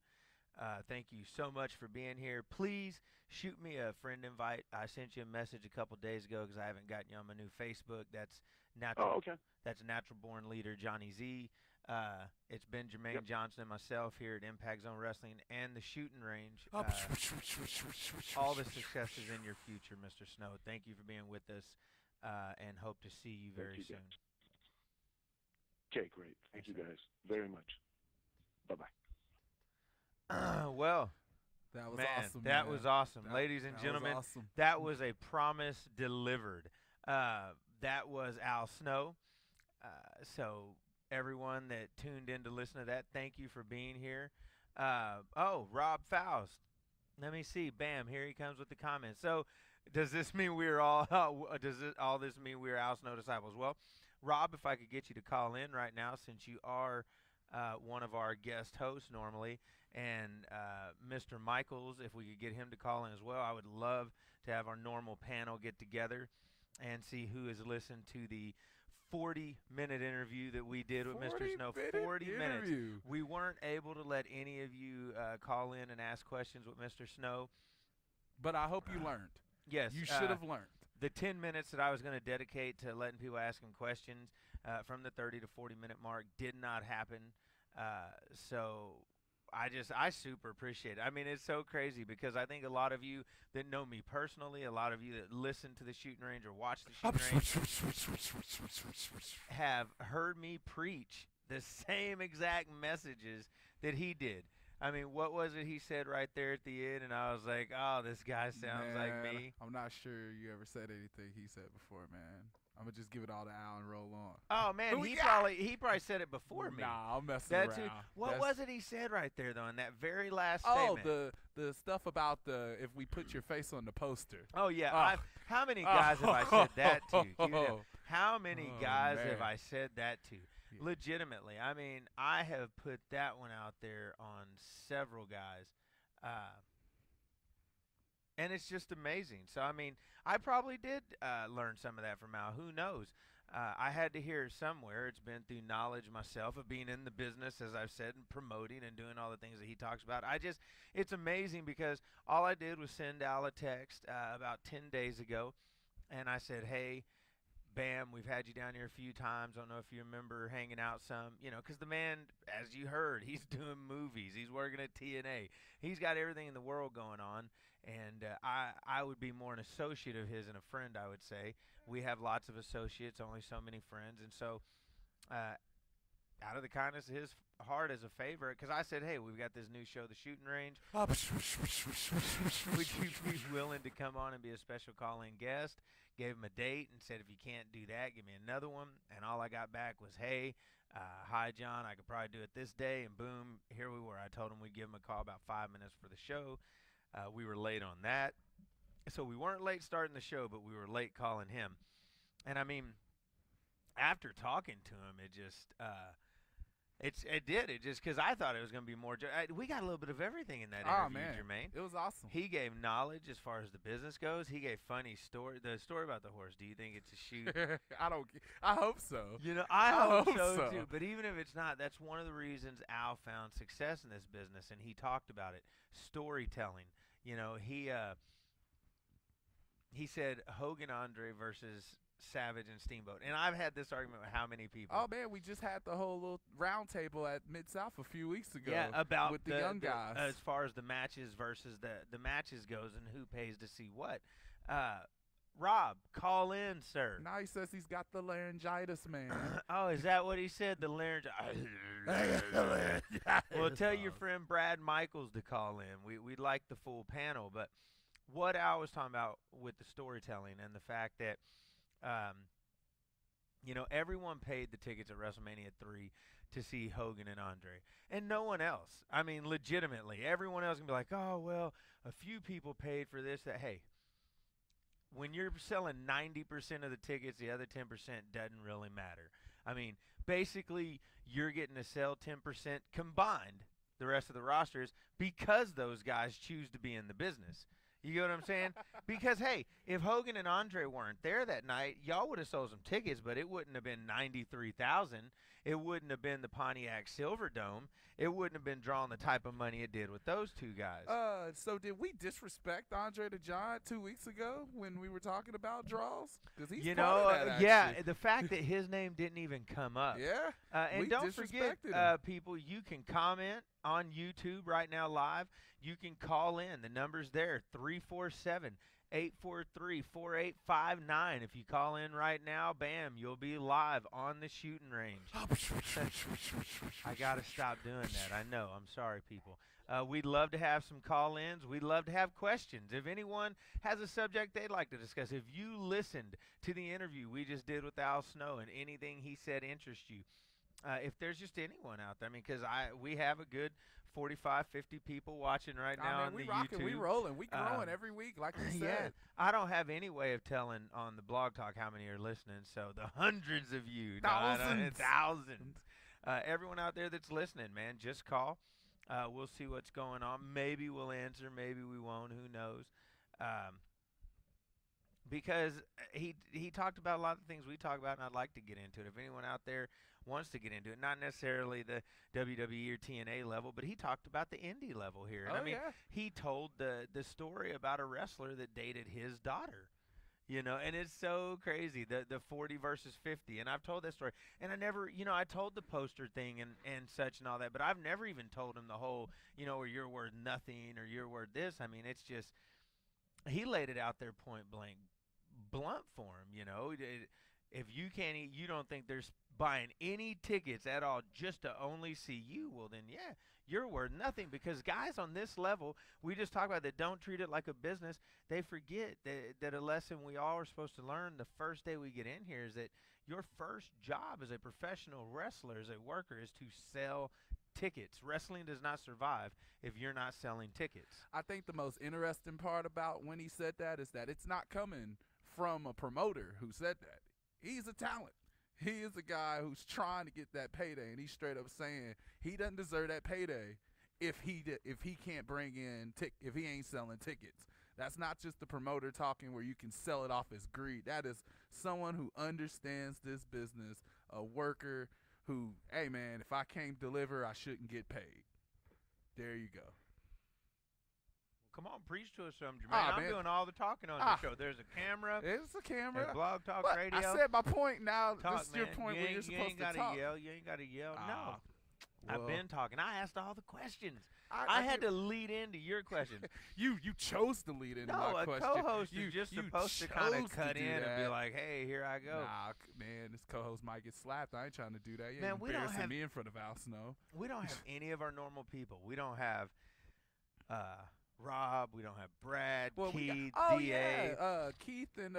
S1: Thank you so much for being here. Please shoot me a friend invite. I sent you a message a couple days ago because I haven't gotten you on my new Facebook. That's natural.
S3: Oh, okay.
S1: That's Natural Born Leader Johnny Z. It's been Jermaine
S3: Yep.
S1: Johnson and myself here at Impact Zone Wrestling and the Shootin Range. All the successes in your future, Mr. Snow. Thank you for being with us, and hope to see you very soon.
S3: Okay, great. Thank you guys very much. Bye-bye.
S1: Well,
S2: That was
S1: man,
S2: awesome.
S1: that
S2: man.
S1: was awesome.
S2: That-
S1: Ladies and
S2: that was
S1: gentlemen,
S2: awesome.
S1: that was a promise delivered. That was Al Snow. So everyone that tuned in to listen to that, thank you for being here. Rob Faust. Let me see. Bam, here he comes with the comments. So does this mean we're all all this mean we're Al Snow disciples? Well, Rob, if I could get you to call in right now, since you are one of our guest hosts normally, and Mr. Michaels, if we could get him to call in as well, I would love to have our normal panel get together and see who has listened to the 40-minute interview that we did with Mr. Snow. 40 minutes. We weren't able to let any of you call in and ask questions with Mr. Snow.
S2: But I hope you learned.
S1: Yes.
S2: You should have learned.
S1: The 10 minutes that I was going to dedicate to letting people ask him questions from the 30 to 40-minute mark did not happen. So I super appreciate it. I mean, it's so crazy because I think a lot of you that know me personally, a lot of you that listen to the Shootin Range or watch the Shootin Range have heard me preach the same exact messages that he did. I mean, what was it he said right there at the end? And I was like, oh, this guy sounds like me.
S2: I'm not sure you ever said anything he said before, man. I'm going to just give it all to Al and roll on.
S1: Oh, man, he probably said it before me.
S2: Nah, I'm messing around.
S1: What was it he said right there, though, in that very last statement?
S2: Oh, the stuff about if we put your face on the poster.
S1: Oh, yeah. How many guys have I said that to? How many guys have I said that to? Yeah. Legitimately. I mean, I have put that one out there on several guys. And it's just amazing. So, I mean, I probably did learn some of that from Al. Who knows? I had to hear it somewhere. It's been through knowledge myself of being in the business, as I've said, and promoting and doing all the things that he talks about. It's amazing because all I did was send Al a text about 10 days ago, and I said, hey, Bam, we've had you down here a few times. I don't know if you remember hanging out some, because the man, as you heard, he's doing movies. He's working at TNA. He's got everything in the world going on, and I would be more an associate of his than a friend, I would say. We have lots of associates, only so many friends, and so out of the kindness of his heart as a favor, because I said, hey, we've got this new show, The Shootin Range. Would you be willing to come on and be a special call-in guest? Gave him a date and said, if you can't do that, give me another one. And all I got back was, hey, hi, John, I could probably do it this day. And boom, here we were. I told him we'd give him a call about 5 minutes for the show. We were late on that. So we weren't late starting the show, but we were late calling him. And, I mean, after talking to him, it just It just because I thought it was going to be more. We got a little bit of everything in that interview, Jermaine.
S2: It was awesome.
S1: He gave knowledge as far as the business goes. He gave funny story. The story about the horse. Do you think it's a shoot?
S2: I hope so.
S1: I hope so too. But even if it's not, that's one of the reasons Al found success in this business, and he talked about it. Storytelling. He said Hogan Andre versus Savage and Steamboat. And I've had this argument with how many people.
S2: Oh, man, we just had the whole little round table at Mid-South a few weeks ago.
S1: Yeah, about
S2: with the young guys.
S1: As far as the matches versus the matches goes and who pays to see what. Rob, call in, sir.
S2: Now he says he's got the laryngitis, man.
S1: Oh, is that what he said? The laryngitis. Well, tell your friend Brad Michaels to call in. We'd like the full panel. But what Al was talking about with the storytelling and the fact that everyone paid the tickets at WrestleMania 3 to see Hogan and Andre, and no one else. I mean, legitimately, everyone else can be like, oh, well, a few people paid for this. That, hey, when you're selling 90% of the tickets, the other 10% doesn't really matter. I mean, basically, you're getting to sell 10% combined. The rest of the rosters, because those guys choose to be in the business. You get what I'm saying? Because, hey, if Hogan and Andre weren't there that night, y'all would have sold some tickets, but it wouldn't have been 93,000. It wouldn't have been the Pontiac Silverdome. It wouldn't have been drawing the type of money it did with those two guys.
S2: So did we disrespect Andre the Giant 2 weeks ago when we were talking about draws? Because he's part of that,
S1: yeah, the fact that his name didn't even come up.
S2: Yeah.
S1: And don't forget, people, you can comment on YouTube right now live. You can call in. The number's there, 347-843-4859. If you call in right now, bam, you'll be live on the Shootin Range. I got to stop doing that. I know. I'm sorry, people. We'd love to have some call-ins. We'd love to have questions. If anyone has a subject they'd like to discuss, if you listened to the interview we just did with Al Snow and anything he said interests you, if there's just anyone out there, I mean, because we have a good 45, 50 people watching right now on the YouTube.
S2: We rolling. We growing every week, like you said.
S1: Yeah, I don't have any way of telling on the Blog Talk how many are listening, so the hundreds of you. Thousands. Everyone out there that's listening, man, just call. We'll see what's going on. Maybe we'll answer. Maybe we won't. Who knows? Because he talked about a lot of things we talk about, and I'd like to get into it. If anyone out there wants to get into it, not necessarily the WWE or TNA level, but he talked about the indie level here. And he told the story about a wrestler that dated his daughter. You know, and it's so crazy, the 40 versus 50. And I've told that story. And I never, I told the poster thing and such and all that, but I've never even told him the whole, where you're worth nothing or you're worth this. I mean, it's just, he laid it out there point blank, blunt for him, If you can't eat, you don't think there's buying any tickets at all just to only see you, well then, yeah, you're worth nothing. Because guys on this level, we just talk about that don't treat it like a business. They forget that a lesson we all are supposed to learn the first day we get in here is that your first job as a professional wrestler, as a worker, is to sell tickets. Wrestling does not survive if you're not selling tickets.
S2: I think the most interesting part about when he said that is that it's not coming from a promoter who said that. He's a talent. He is a guy who's trying to get that payday, and he's straight up saying he doesn't deserve that payday if he can't bring in if he ain't selling tickets. That's not just the promoter talking where you can sell it off as greed. That is someone who understands this business, a worker who, hey man, if I can't deliver, I shouldn't get paid. There you go.
S1: Come on, preach to us something, Jermaine. I'm doing all the talking on the show. There's a camera.
S2: It's a camera.
S1: And Blog Talk Radio.
S2: I said my point now.
S1: Talk,
S2: this is your point where you're supposed to talk.
S1: You ain't got to yell. No.
S2: Well,
S1: I've been talking. I asked all the questions. I had to lead into your questions.
S2: You chose to lead into my question.
S1: No, a co-host is just supposed to kind of cut in and be like, hey, here I go.
S2: Nah, man, this co-host might get slapped. I ain't trying to do that. You
S1: man,
S2: ain't embarrassing me in front of Al Snow.
S1: We don't have any of our normal people. We don't have Rob, we don't have Brad, Keith, DA.
S2: Yeah. Keith and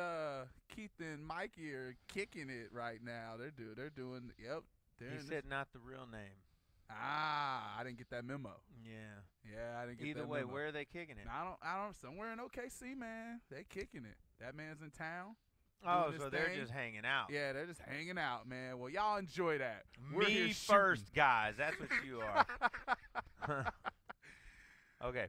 S2: Mikey are kicking it right now. They're doing. Yep.
S1: He said not the real name.
S2: I didn't get that memo.
S1: Yeah,
S2: I didn't get
S1: Either
S2: that
S1: way,
S2: memo.
S1: where are they kicking it?
S2: I don't. Somewhere in OKC, man. They kicking it. That man's in town.
S1: Oh, so they're just hanging out.
S2: Yeah, they're just hanging out, man. Well, y'all enjoy that.
S1: We're Me here first, shooting. Guys. That's what you are. Okay.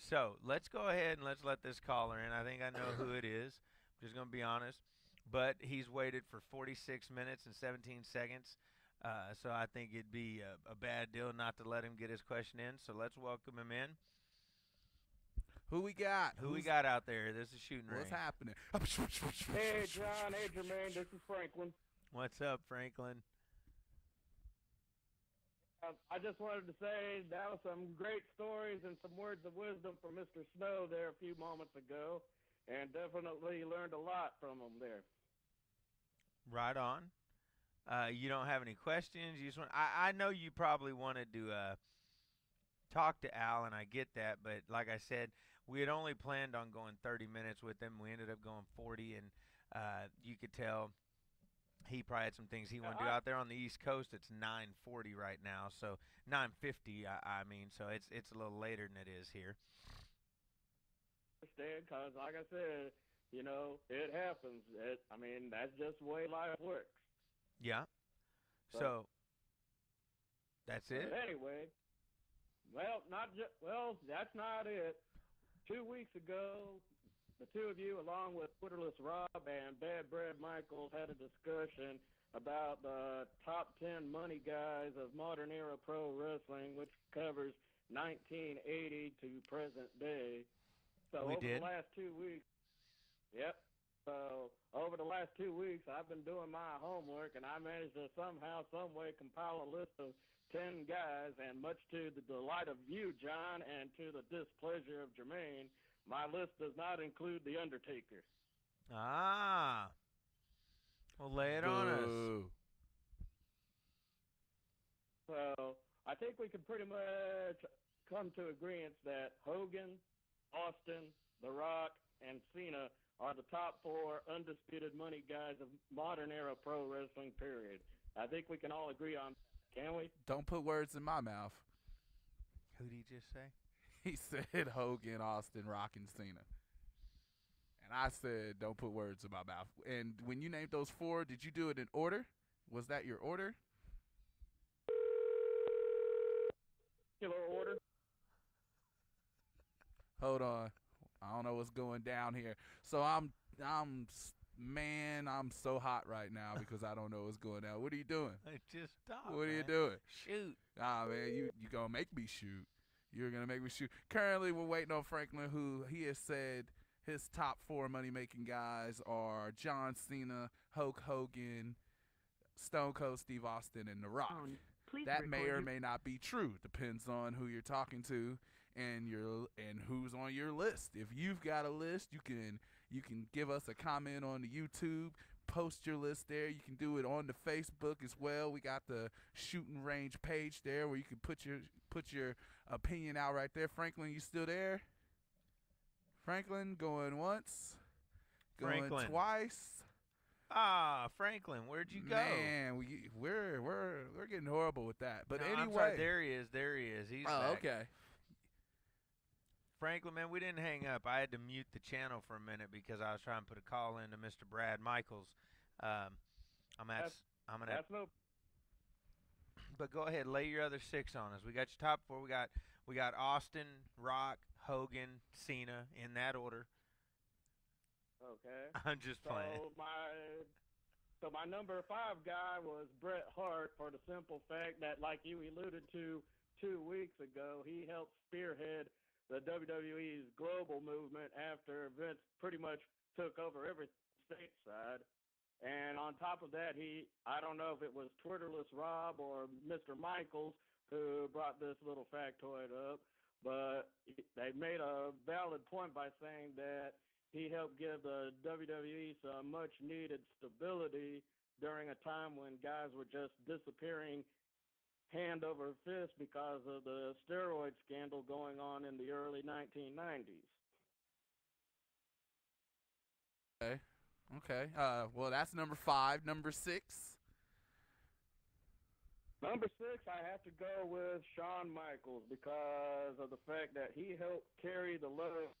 S1: So let's go ahead and let's let this caller in. I think I know who it is. I'm just going to be honest. But he's waited for 46 minutes and 17 seconds. So I think it'd be a bad deal not to let him get his question in. So let's welcome him in.
S2: Who we got?
S1: Who we got out there? This is Shootin Range.
S2: What's happening?
S4: Hey, John. Hey, Jermaine. This is Franklin.
S1: What's up, Franklin?
S4: I just wanted to say that was some great stories and some words of wisdom from Mr. Snow there a few moments ago, and definitely learned a lot from him there.
S1: Right on. You don't have any questions? You just want, I know you probably wanted to talk to Al, and I get that, but like I said, we had only planned on going 30 minutes with him. We ended up going 40, and you could tell he probably had some things he wanted to do out there on the East Coast. It's 9:40 right now, so 9:50. I mean, so it's a little later than it is here.
S4: Understand? Because like I said, it happens. That's just the way life works.
S1: Yeah. So that's it.
S4: But anyway, that's not it. 2 weeks ago, the two of you, along with Twitterless Rob and Bad Bread Michaels, had a discussion about the top 10 money guys of modern era pro wrestling, which covers 1980 to present day. So
S1: We
S4: over
S1: did.
S4: the last 2 weeks, yep. So over the last 2 weeks, I've been doing my homework, and I managed to somehow, some way compile a list of 10 guys, and much to the delight of you, John, and to the displeasure of Jermaine, my list does not include The Undertaker.
S1: Ah. Well, lay it on us.
S2: Boo.
S4: So I think we can pretty much come to agreement that Hogan, Austin, The Rock, and Cena are the top 4 undisputed money guys of modern era pro wrestling, period. I think we can all agree on that, can we?
S2: Don't put words in my mouth.
S1: Who did he just say?
S2: He said Hogan, Austin, Rock, and Cena. And I said, don't put words in my mouth. And when you named those 4, did you do it in order? Was that your order?
S4: Killer order.
S2: Hold on. I don't know what's going down here. So I'm so hot right now because I don't know what's going on. What are you doing?
S1: Just stop.
S2: What are you
S1: man.
S2: doing?
S1: Shoot.
S2: Ah, man, you gonna make me shoot. You're gonna make me shoot. Currently, we're waiting on Franklin, who he has said his top 4 money-making guys are John Cena, Hulk Hogan, Stone Cold Steve Austin, and The Rock. That may or may not be true. Depends on who you're talking to and who's on your list. If you've got a list, you can give us a comment on the YouTube. Post your list there. You can do it on the Facebook as well. We got the Shootin Range page there where you can put your opinion out right there. Franklin, you still there? Franklin, going once, going twice.
S1: Ah, Franklin, where'd you go?
S2: Man, we're getting horrible with that. But
S1: No,
S2: anyway,
S1: I'm sorry. There he is. He's back.
S2: Okay.
S1: Franklin, man, we didn't hang up. I had to mute the channel for a minute because I was trying to put a call into Mr. Brad Michaels.
S4: That's no.
S1: But go ahead, lay your other 6 on us. We got your top 4. We got Austin, Rock, Hogan, Cena in that order.
S4: Okay.
S1: I'm just playing.
S4: So my number 5 guy was Bret Hart, for the simple fact that, like you alluded to 2 weeks ago, he helped spearhead the WWE's global movement after Vince pretty much took over everything stateside. And on top of that, I don't know if it was Twitterless Rob or Mr. Michaels who brought this little factoid up, but they made a valid point by saying that he helped give the WWE some much-needed stability during a time when guys were just disappearing hand over fist because of the steroid scandal going on in the early 1990s.
S2: Okay. Well, that's number 5. Number 6.
S4: Number 6, I have to go with Shawn Michaels because of the fact that he helped carry the load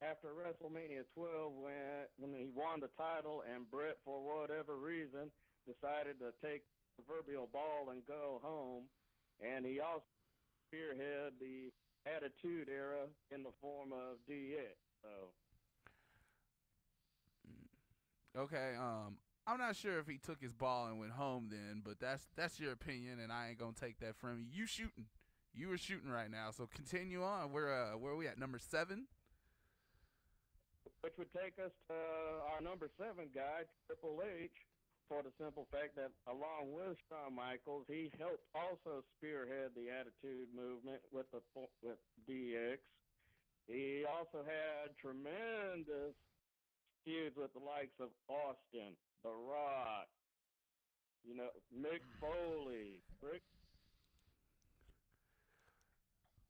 S4: after WrestleMania 12 when he won the title and Bret, for whatever reason, decided to take the proverbial ball and go home. And he also spearheaded the Attitude Era in the form of DX. So.
S2: Okay. I'm not sure if he took his ball and went home then, but that's your opinion, and I ain't gonna take that from you. You were shooting right now, so continue on. Where are we at? Number 7.
S4: Which would take us to our number 7 guy, Triple H, for the simple fact that along with Shawn Michaels, he helped also spearhead the Attitude Movement with DX. He also had tremendous feuds with the likes of Austin, The Rock, Mick Foley.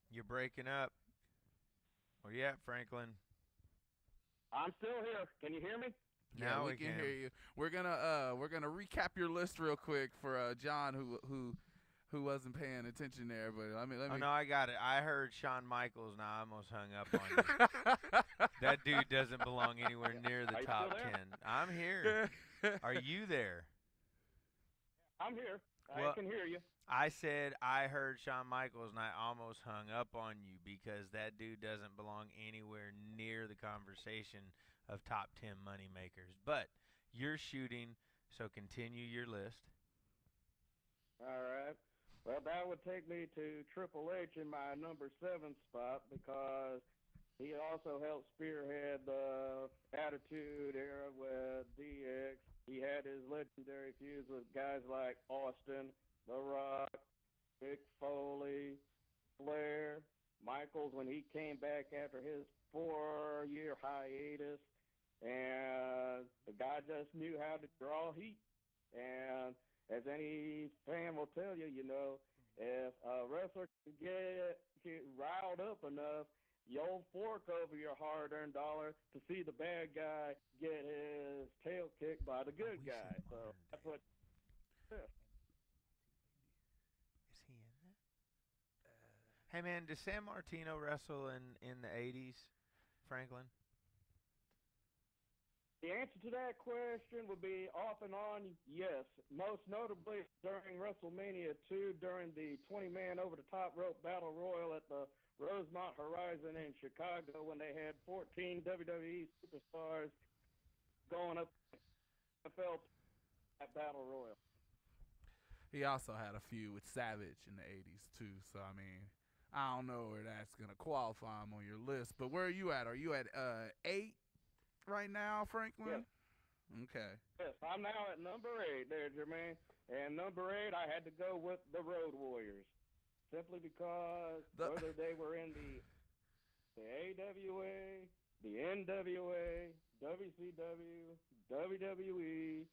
S1: You're breaking up. Where you at, Franklin?
S4: I'm still here. Can you hear me?
S2: Yeah,
S1: Now
S2: we can hear you. We're gonna recap your list real quick for John, who who wasn't paying attention there, but let me.
S1: Oh, no, I got it. I heard Shawn Michaels, and I almost hung up on you. That dude doesn't belong anywhere near the
S4: Are you
S1: top
S4: still there?
S1: 10. I'm here. Are you there?
S4: I'm here.
S1: Well,
S4: I can hear you.
S1: I said I heard Shawn Michaels, and I almost hung up on you because that dude doesn't belong anywhere near the conversation of top 10 money makers. But you're shooting, so continue your list.
S4: All right. Well, that would take me to Triple H in my number 7 spot because he also helped spearhead the Attitude Era with DX. He had his legendary feuds with guys like Austin, The Rock, Mick Foley, Flair, Michaels when he came back after his 4-year hiatus. And the guy just knew how to draw heat. And as any fan will tell you, if a wrestler can get riled up enough, you'll fork over your hard-earned dollar to see the bad guy get his tail kicked by the good guy. So that's what. Yeah.
S1: Is he in that? Hey, man, does San Martino wrestle in the 80s, Franklin?
S4: The answer to that question would be off and on, yes. Most notably during WrestleMania 2, during the 20-man over-the-top rope battle royal at the Rosemont Horizon in Chicago when they had 14 WWE superstars going up the NFL at battle royal.
S2: He also had a feud with Savage in the 80s, too. So, I mean, I don't know where that's going to qualify him on your list. But where are you at? Are you at 8 right now, Franklin?
S4: Yes.
S2: Okay.
S4: Yes, I'm now at number 8 there, Jermaine. And number 8, I had to go with the Road Warriors. Simply because whether they were in the AWA, the NWA, WCW, WWE,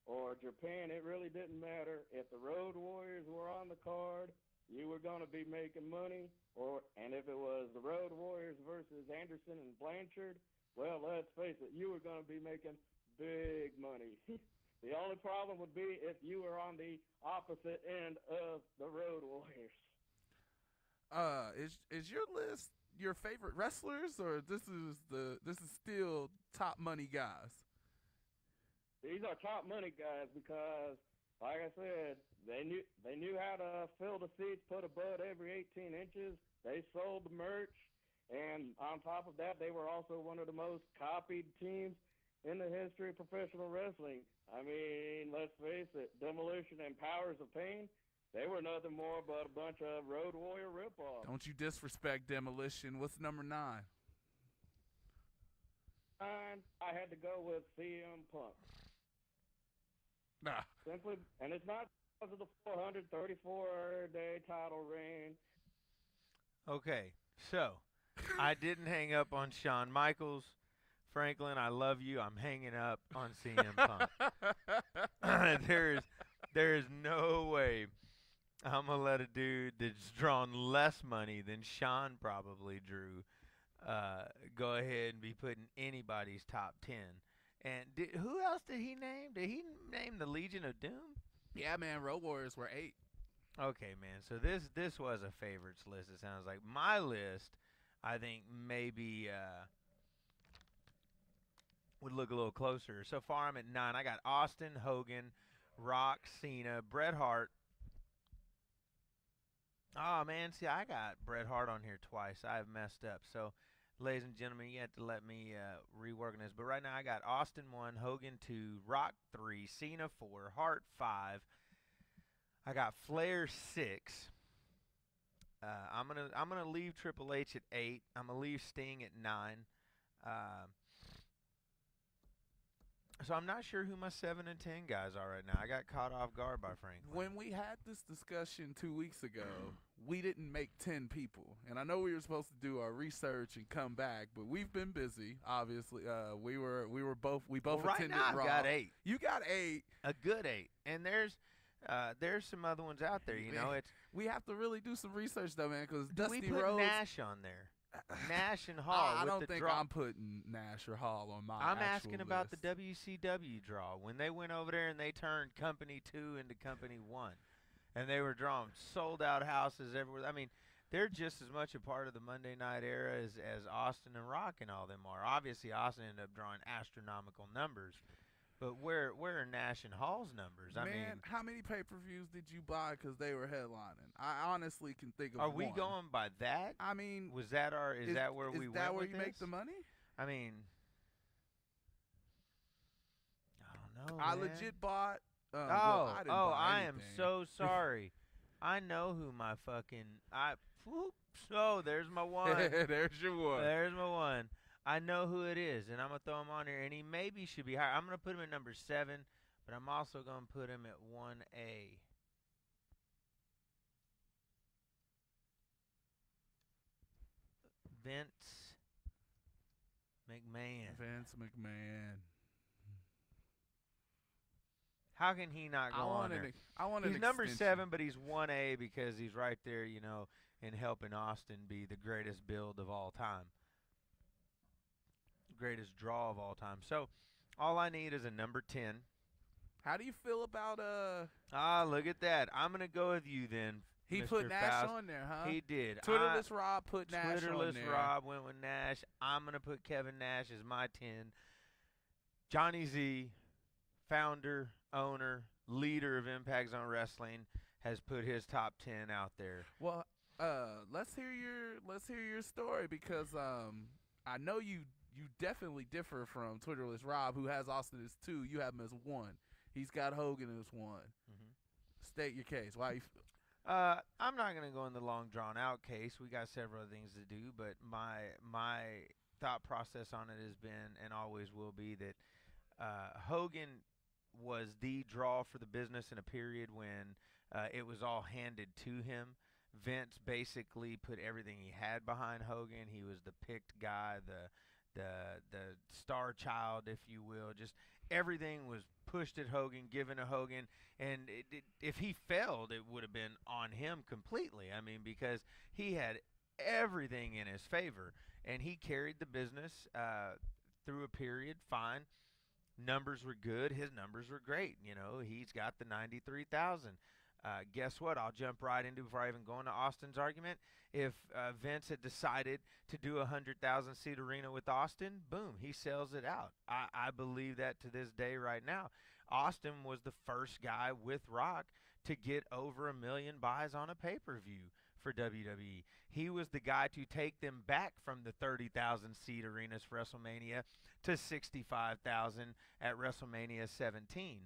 S4: or Japan, it really didn't matter. If the Road Warriors were on the card, you were going to be making money. And if it was the Road Warriors versus Anderson and Blanchard, well, let's face it, you were going to be making big money. The only problem would be if you were on the opposite end of the Road Warriors.
S2: Is your list your favorite wrestlers, or this is still top money guys?
S4: These are top money guys because, like I said, they knew how to fill the seats, put a bud every 18 inches. They sold the merch, and on top of that, they were also one of the most copied teams in the history of professional wrestling. I mean, let's face it, Demolition and Powers of Pain, they were nothing more but a bunch of Road Warrior ripoffs.
S2: Don't you disrespect Demolition. What's number 9?
S4: I had to go with CM Punk.
S2: Nah.
S4: Simply, and it's not because of the 434-day title reign.
S1: Okay, so I didn't hang up on Shawn Michaels. Franklin, I love you. I'm hanging up on CM Punk. there is no way I'm going to let a dude that's drawn less money than Shawn probably drew go ahead and be putting anybody's top 10. And who else did he name? Did he name the Legion of Doom?
S2: Yeah, man, Road Warriors were 8.
S1: Okay, man. So this was a favorites list, it sounds like. My list, I think, maybe would look a little closer. So far, I'm at 9. I got Austin, Hogan, Rock, Cena, Bret Hart. Oh, man, see, I got Bret Hart on here twice. I've messed up. So, ladies and gentlemen, you have to let me rework on this. But right now, I got Austin 1, Hogan 2, Rock 3, Cena 4, Hart 5. I got Flair 6. I'm gonna leave Triple H at 8. I'm gonna leave Sting at 9. So I'm not sure who my 7 and 10 guys are right now. I got caught off guard by Franklin.
S2: When we had this discussion 2 weeks ago, we didn't make 10 people, and I know we were supposed to do our research and come back, but we've been busy. Obviously, we both
S1: right
S2: attended
S1: now, I've
S2: Raw.
S1: got 8.
S2: You got 8,
S1: a good 8, and there's some other ones out there. You know,
S2: we have to really do some research though, man, because Dusty
S1: we put
S2: Rhodes.
S1: Nash on there. Nash and Hall.
S2: I
S1: with
S2: don't
S1: the
S2: think
S1: draw.
S2: I'm putting Nash or Hall on my.
S1: I'm
S2: actual
S1: asking about
S2: list.
S1: the WCW draw when they went over there and they turned Company 2 into Company 1. and they were drawing sold-out houses everywhere. I mean, they're just as much a part of the Monday Night era as Austin and Rock and all them are. Obviously, Austin ended up drawing astronomical numbers, but where are Nash and Hall's numbers? I
S2: Man,
S1: mean,
S2: how many pay-per-views did you buy because they were headlining? I honestly can think of
S1: are
S2: one.
S1: we going by that?
S2: I mean,
S1: Was that our? Is that where we
S2: Is
S1: went
S2: that where
S1: with
S2: you make
S1: this?
S2: the money?
S1: I mean, I don't know.
S2: I
S1: man.
S2: legit bought.
S1: Oh,
S2: I didn't buy
S1: I am
S2: anything.
S1: so sorry. I know who my fucking whoop, so there's my one.
S2: There's your one.
S1: There's my one. I know who it is, and I'm gonna throw him on here, and he maybe should be higher. I'm gonna put him at number 7, but I'm also gonna put him at 1A. Vince McMahon.
S2: Vince McMahon.
S1: How can he not go on there?
S2: I want
S1: He's
S2: an
S1: number
S2: extension.
S1: 7, but he's 1A because he's right there, you know, in helping Austin be the greatest build of all time. Greatest draw of all time. So all I need is a number 10.
S2: How do you feel about
S1: look at that. I'm gonna go with you then.
S2: He
S1: Mr.
S2: put Nash
S1: Faust.
S2: on there, huh?
S1: He did.
S2: Twitterless Rob put Nash on
S1: Twitterless
S2: there.
S1: Rob went with Nash. I'm gonna put Kevin Nash as my 10. Johnny Z, founder, owner, leader of Impact Zone Wrestling, has put his top 10 out there.
S2: Well, let's hear your story because I know you definitely differ from Twitterless Rob, who has Austin as 2. You have him as 1. He's got Hogan as 1.
S1: Mm-hmm.
S2: State your case. Why?
S1: I'm not going to go in the long drawn out case. We got several things to do, but my thought process on it has been and always will be that Hogan was the draw for the business in a period when it was all handed to him. Vince basically put everything he had behind Hogan. He was the picked guy, the star child, if you will. Just everything was pushed at Hogan, given to Hogan, and if he failed, it would have been on him completely. I mean, because he had everything in his favor, and he carried the business through a period fine. Numbers were good. His numbers were great. You know, he's got the 93,000. Guess what? I'll jump right into before I even go into Austin's argument. If Vince had decided to do a 100,000 seat arena with Austin, boom, he sells it out. I believe that to this day right now. Austin was the first guy with Rock to get over 1 million buys on a pay-per-view for WWE. He was the guy to take them back from the 30,000 seat arenas for WrestleMania to 65,000 at WrestleMania 17.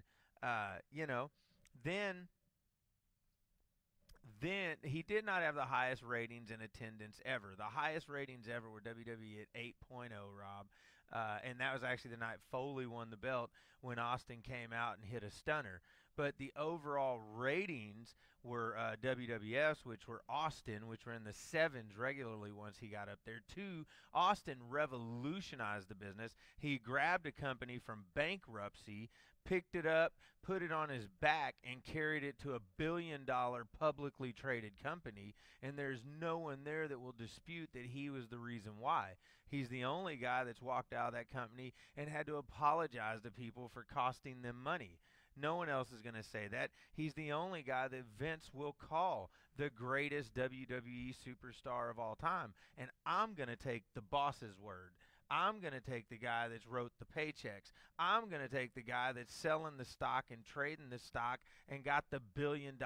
S1: You know, then he did not have the highest ratings in attendance ever. The highest ratings ever were WWE at 8.0, Rob. And that was actually the night Foley won the belt when Austin came out and hit a stunner. But the overall ratings were WWF's, which were Austin, which were in the 7s regularly once he got up there. 2, Austin revolutionized the business. He grabbed a company from bankruptcy, picked it up, put it on his back, and carried it to $1 billion publicly traded company. And there's no one there that will dispute that he was the reason why. He's the only guy that's walked out of that company and had to apologize to people for costing them money. No one else is going to say that. He's the only guy that Vince will call the greatest WWE superstar of all time. And I'm going to take the boss's word. I'm going to take the guy that's wrote the paychecks. I'm going to take the guy that's selling the stock and trading the stock and got the $1 billion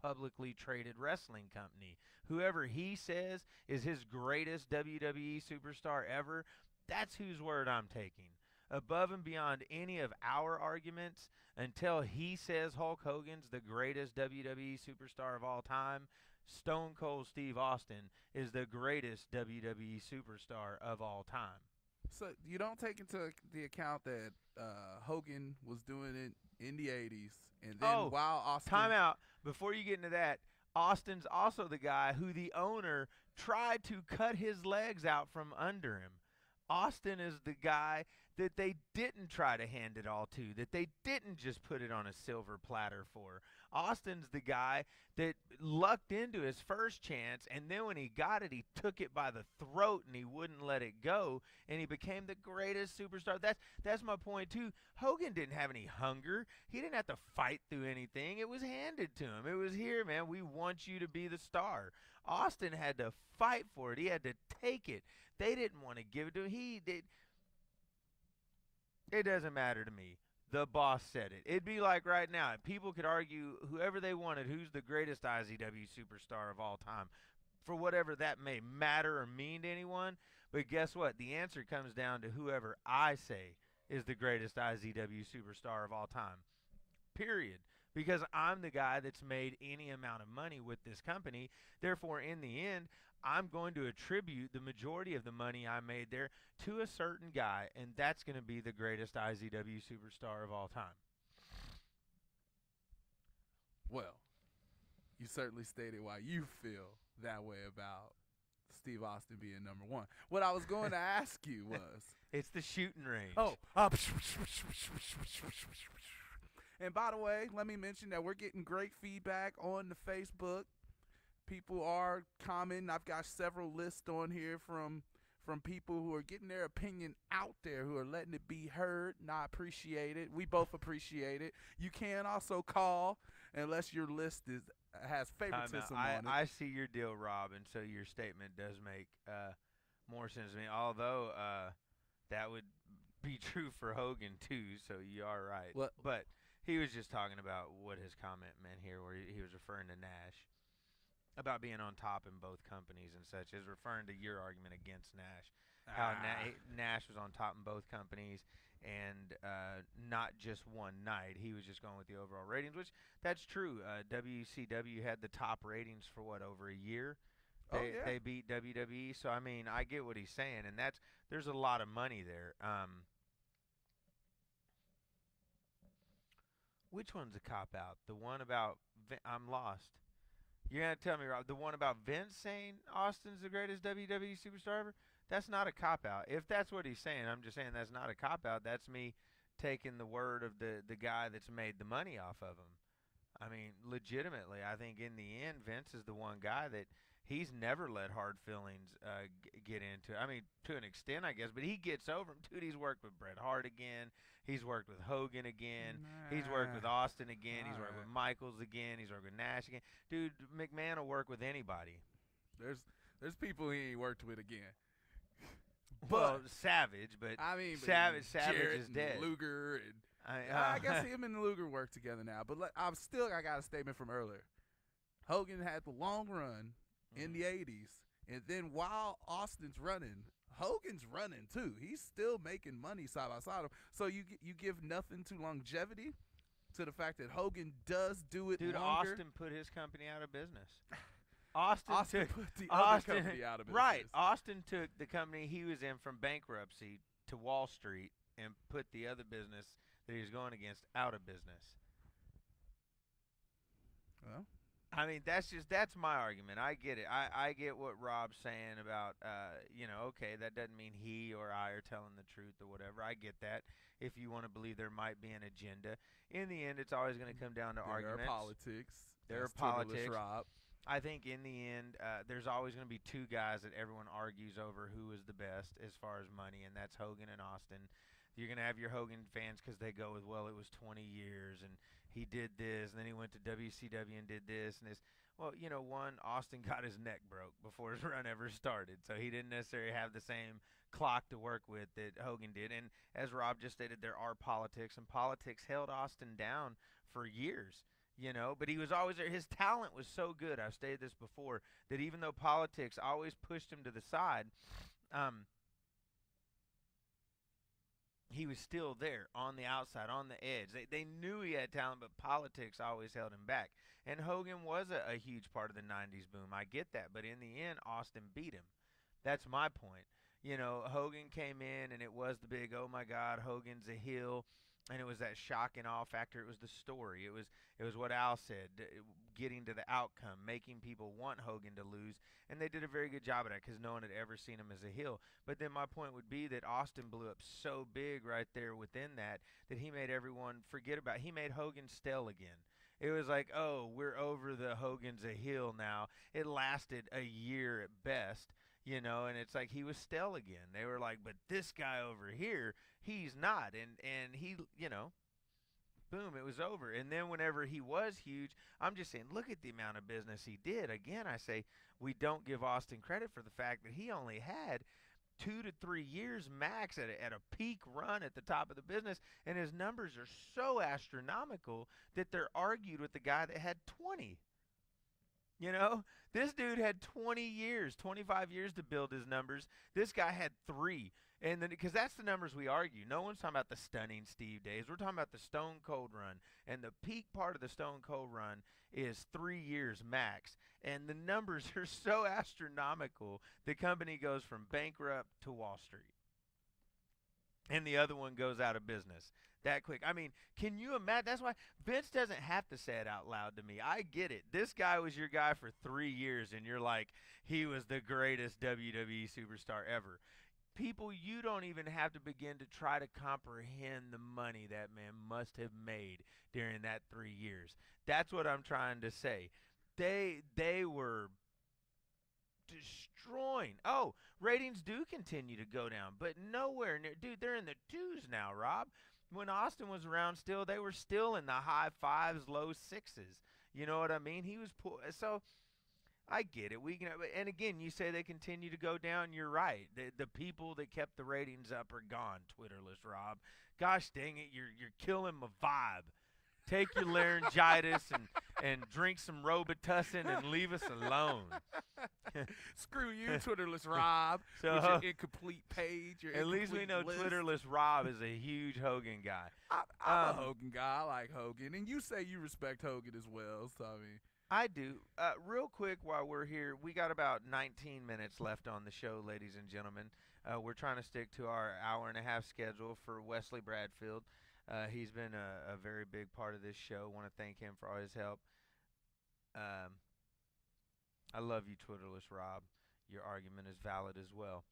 S1: publicly traded wrestling company. Whoever he says is his greatest WWE superstar ever, that's whose word I'm taking. Above and beyond any of our arguments, until he says Hulk Hogan's the greatest WWE superstar of all time, Stone Cold Steve Austin is the greatest WWE superstar of all time.
S2: So you don't take into the account that Hogan was doing it in the 80s, and then while Austin...
S1: Time out. Before you get into that, Austin's also the guy who the owner tried to cut his legs out from under him. Austin is the guy that they didn't try to hand it all to, that they didn't just put it on a silver platter for. Austin's the guy that lucked into his first chance, and then when he got it, he took it by the throat and he wouldn't let it go, and he became the greatest superstar. That's my point too. Hogan didn't have any hunger. He didn't have to fight through anything. It was handed to him. It was, here, man, we want you to be the star. Austin had to fight for it. He had to take it. They didn't want to give it to him. He did. It doesn't matter to me. The boss said it. It'd be like right now, people could argue whoever they wanted, who's the greatest IZW superstar of all time, for whatever that may matter or mean to anyone. But guess what? The answer comes down to whoever I say is the greatest IZW superstar of all time. Period. Because I'm the guy that's made any amount of money with this company. Therefore, in the end, I'm going to attribute the majority of the money I made there to a certain guy, and that's going to be the greatest IZW superstar of all time.
S2: Well, you certainly stated why you feel that way about Steve Austin being number one. What I was going to ask you was...
S1: It's the shooting range.
S2: Oh. And by the way, let me mention that we're getting great feedback on the Facebook. People are commenting. I've got several lists on here from people who are getting their opinion out there, who are letting it be heard, and I appreciate it. We both appreciate it. You can also call unless your list has favoritism on it.
S1: I see your deal, Rob, and so your statement does make more sense to me, although that would be true for Hogan too, so you are right. But he was just talking about what his comment meant here, where he was referring to Nash. About being on top in both companies and such, is referring to your argument against Nash. How Nash was on top in both companies, and not just one night. He was just going with the overall ratings, which that's true. WCW had the top ratings for over a year. They beat WWE, so I mean, I get what he's saying, and there's a lot of money there. Which one's a cop out? The one about I'm lost. You're going to tell me, Rob, the one about Vince saying Austin's the greatest WWE superstar ever? That's not a cop-out. If that's what he's saying, I'm just saying that's not a cop-out. That's me taking the word of the guy that's made the money off of him. I mean, legitimately, I think in the end, Vince is the one guy that he's never let hard feelings get into. I mean, to an extent, I guess, but he gets over them. Dude, he's worked with Bret Hart again. He's worked with Hogan again. He's worked with Austin again. He's worked with Michaels again. He's worked with Nash again. Dude, McMahon will work with anybody.
S2: There's people he ain't worked with again.
S1: Well, Savage, but
S2: I mean,
S1: Savage
S2: Jarrett
S1: is dead.
S2: And Luger, and I guess him and Luger work together now. But I got a statement from earlier. Hogan had the long run in the 80s, and then while Austin's running, Hogan's running too. He's still making money side by side. So you give nothing to longevity, to the fact that Hogan does do it
S1: Dude,
S2: longer.
S1: Austin put his company out of business. Austin took
S2: put the other company out of business.
S1: Right. Austin took the company he was in from bankruptcy to Wall Street and put the other business that he was going against out of business.
S2: Well,
S1: I mean, that's my argument. I get it. I get what Rob's saying about, okay, that doesn't mean he or I are telling the truth or whatever. I get that. If you want to believe there might be an agenda. In the end, it's always going to come down to arguments.
S2: There are politics.
S1: There are politics.
S2: Rob.
S1: I think in the end, there's always going to be two guys that everyone argues over who is the best as far as money, and that's Hogan and Austin. You're going to have your Hogan fans because they go with, well, it was 20 years, and he did this, and then he went to WCW and did this and this. Well, one, Austin got his neck broke before his run ever started, so he didn't necessarily have the same clock to work with that Hogan did. And as Rob just stated, there are politics, and politics held Austin down for years. But he was always there. His talent was so good, I've stated this before, that even though politics always pushed him to the side, he was still there on the outside, on the edge. They knew he had talent, but politics always held him back. And Hogan was a huge part of the 90s boom. I get that. But in the end, Austin beat him. That's my point. Hogan came in, and it was the big, oh, my God, Hogan's a heel. And it was that shock and awe factor. It was the story. It was what Al said, getting to the outcome, making people want Hogan to lose, and they did a very good job of that because no one had ever seen him as a heel. But then my point would be that Austin blew up so big right there within that he made everyone forget about. He made Hogan stale again. It was like, oh, we're over the Hogan's a heel now. It lasted a year at best. And it's like he was stale again. They were like, but this guy over here, he's not. And he, boom, it was over. And then whenever he was huge, I'm just saying, look at the amount of business he did. Again, I say we don't give Austin credit for the fact that he only had 2 to 3 years max at a peak run at the top of the business, and his numbers are so astronomical that they're argued with the guy that had 20. This dude had 20 years, 25 years to build his numbers. This guy had 3. And then, because that's the numbers we argue. No one's talking about the stunning Steve days. We're talking about the Stone Cold run. And the peak part of the Stone Cold run is 3 years max. And the numbers are so astronomical, the company goes from bankrupt to Wall Street. And the other one goes out of business that quick. I mean, can you imagine? That's why Vince doesn't have to say it out loud to me. I get it. This guy was your guy for 3 years, and you're like, he was the greatest WWE superstar ever. People, you don't even have to begin to try to comprehend the money that man must have made during that 3 years. That's what I'm trying to say. They were destroying. Oh, ratings do continue to go down, but nowhere near. Dude, they're in the 2s now, Rob. When Austin was around still, they were still in the high 5s, low 6s. You know what I mean? He was poor. So I get it. And again, you say they continue to go down. You're right. The people that kept the ratings up are gone. Twitterless Rob. Gosh dang it, you're killing my vibe. Take your laryngitis and drink some Robitussin and leave us alone.
S2: Screw you, Twitterless Rob.
S1: So,
S2: with your incomplete page.
S1: At least we know
S2: list.
S1: Twitterless Rob is a huge Hogan guy.
S2: I'm a Hogan guy. I like Hogan. And you say you respect Hogan as well. So, I mean,
S1: I do. Real quick while we're here, we got about 19 minutes left on the show, ladies and gentlemen. We're trying to stick to our hour-and-a-half schedule for Wesley Bradfield. He's been a very big part of this show. Want to thank him for all his help. I love you, Twitterless Rob. Your argument is valid as well.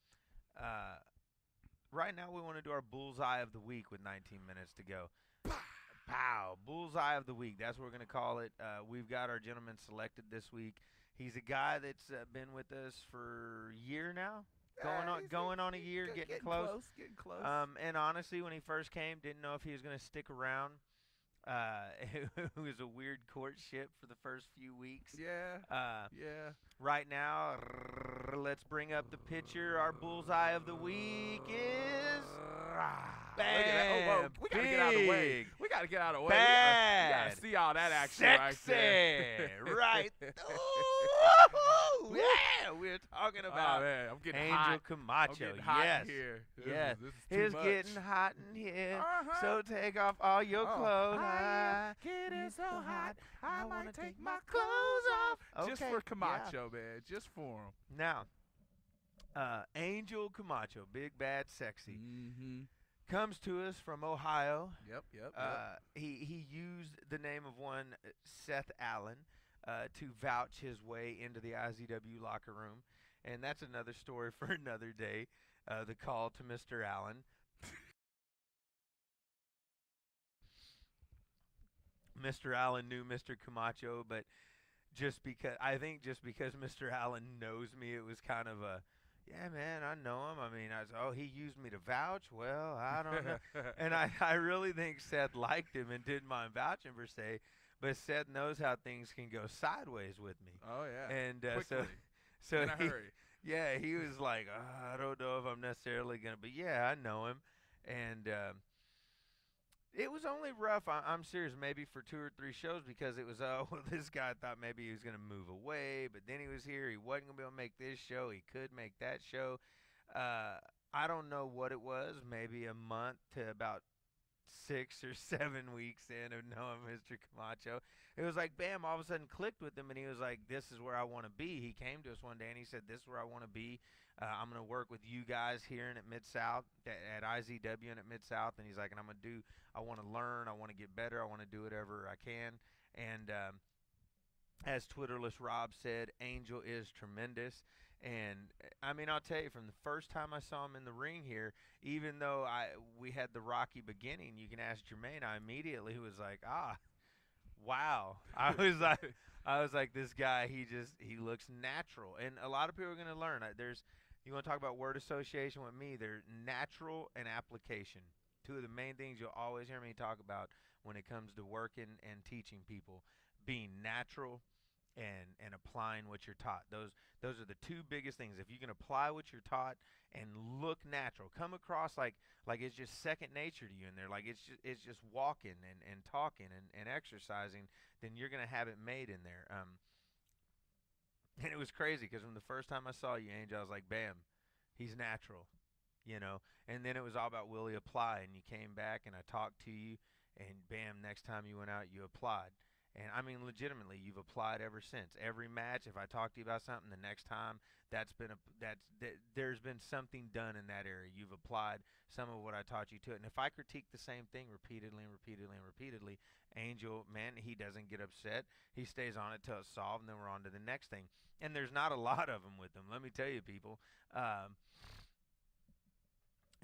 S1: Right now we want to do our Bullseye of the Week with 19 minutes to go. Pow! Bullseye of the Week. That's what we're going to call it. We've got our gentleman selected this week. He's a guy that's been with us for a year now. Going on a year, getting close.
S2: Getting close.
S1: And honestly, when he first came, didn't know if he was going to stick around. It was a weird courtship for the first few weeks.
S2: Yeah.
S1: Right now, let's bring up the picture. Our Bullseye of the Week is bam.
S2: Oh, we gotta get out of the way. We gotta get out of the way.
S1: Bad.
S2: We gotta see all that action
S1: Sexy.
S2: right there.
S1: Right. Ooh, yeah, we're talking about
S2: man, I'm getting
S1: Angel
S2: hot.
S1: Camacho.
S2: I'm getting hot
S1: yes.
S2: in here.
S1: Yes.
S2: This is too
S1: It's
S2: much.
S1: getting hot in here.
S2: Uh-huh.
S1: So take off all your clothes.
S2: Getting so hot, I might take my clothes off. Just
S1: Okay,
S2: for Camacho, man. Just for him.
S1: Now, Angel Camacho, big, bad, sexy,
S2: Mm-hmm.
S1: comes to us from Ohio.
S2: Yep.
S1: He used the name of one Seth Allen to vouch his way into the IZW locker room, and that's another story for another day. The call to Mr. Allen. Mr. Allen knew Mr. Camacho, but just because Mr. Allen knows me, it was kind of a, yeah, man, I know him. I mean, he used me to vouch. Well, I don't know. And I really think Seth liked him and didn't mind vouching per se, but Seth knows how things can go sideways with me.
S2: Oh, yeah.
S1: And
S2: Quickly.
S1: so
S2: In a hurry.
S1: yeah, he was like, I don't know if I'm necessarily going to, but yeah, I know him. And it was only rough. I'm serious, maybe for 2 or 3 shows because it was, this guy thought maybe he was going to move away, but then he was here. He wasn't going to be able to make this show. He could make that show. I don't know what it was, maybe a month to about 6 or 7 weeks in of knowing Mr. Camacho. It was like, bam, all of a sudden clicked with him, and he was like, this is where I want to be. He came to us one day, and he said, this is where I want to be. I'm going to work with you guys here and at Mid-South, at IZW and at Mid-South. And he's like, and I want to learn, I want to get better, I want to do whatever I can. And as Twitterless Rob said, Angel is tremendous. And I mean, I'll tell you, from the first time I saw him in the ring here, even though we had the rocky beginning, you can ask Jermaine, I immediately was like, wow. I was like, this guy, he looks natural. And a lot of people are going to learn. You want to talk about word association with me, there's natural and application. Two of the main things you'll always hear me talk about when it comes to working and teaching people. Being natural and applying what you're taught. Those are the two biggest things. If you can apply what you're taught and look natural, come across like it's just second nature to you in there, like it's just walking and talking and exercising, then you're going to have it made in there. And it was crazy because from the first time I saw you, Angel, I was like, bam, he's natural, you know. And then it was all about will he apply, and you came back and I talked to you, and bam, next time you went out, you applied. And I mean, legitimately, you've applied ever since. Every match, if I talk to you about something, the next time, there's been something done in that area. You've applied some of what I taught you to it. And if I critique the same thing repeatedly and repeatedly and repeatedly, Angel, man, he doesn't get upset. He stays on it till it's solved, and then we're on to the next thing. And there's not a lot of them with him. Let me tell you, people.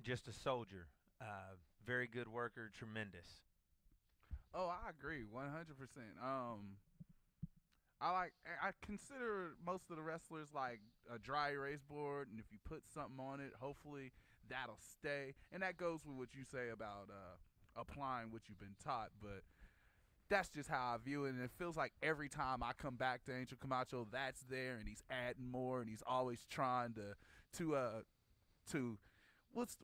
S1: Just a soldier. Very good worker. Tremendous.
S2: Oh, I agree 100%. I consider most of the wrestlers like a dry erase board, and if you put something on it, hopefully that'll stay. And that goes with what you say about applying what you've been taught, but that's just how I view it. And it feels like every time I come back to Angel Camacho, that's there, and he's adding more, and he's always trying to what's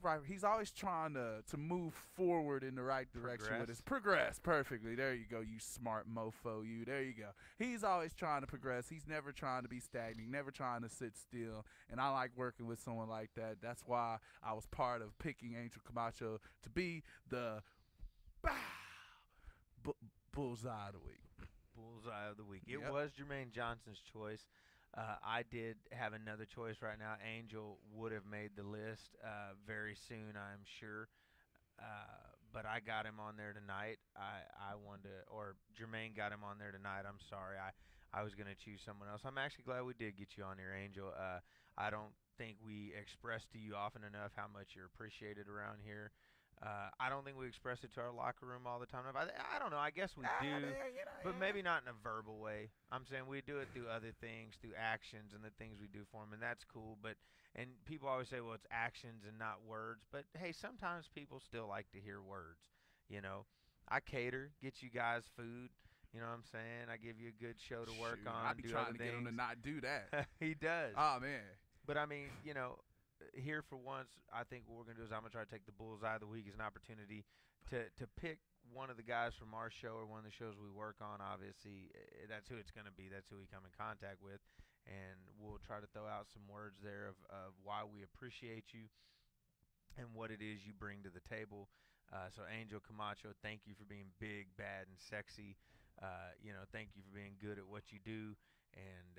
S2: right? He's always trying to move forward in the right direction with his progress perfectly. There you go, you smart mofo, you. There you go. He's always trying to progress. He's never trying to be stagnant, never trying to sit still. And I like working with someone like that. That's why I was part of picking Angel Camacho to be the bullseye of the week.
S1: Bullseye of the week. It was Jermaine Johnson's choice. I did have another choice right now. Angel would have made the list very soon, I'm sure. But I got him on there tonight. I wanted to, or Jermaine got him on there tonight. I'm sorry. I was going to choose someone else. I'm actually glad we did get you on here, Angel. I don't think we express to you often enough how much you're appreciated around here. I don't think we express it to our locker room all the time. I don't know. I guess we do, but maybe not in a verbal way. I'm saying we do it through other things, through actions and the things we do for them, and that's cool. And people always say, well, it's actions and not words. But, hey, sometimes people still like to hear words, you know. I cater, get you guys food. You know what I'm saying? I give you a good show to work on.
S2: I'd be trying to get him to not do that.
S1: He does.
S2: Oh, man.
S1: But, I mean, you know, here for once, I think what we're going to do is I'm going to try to take the bullseye of the week as an opportunity to pick one of the guys from our show or one of the shows we work on. Obviously, that's who it's going to be. That's who we come in contact with. And we'll try to throw out some words there of why we appreciate you and what it is you bring to the table. So, Angel Camacho, thank you for being big, bad, and sexy. You know, thank you for being good at what you do. And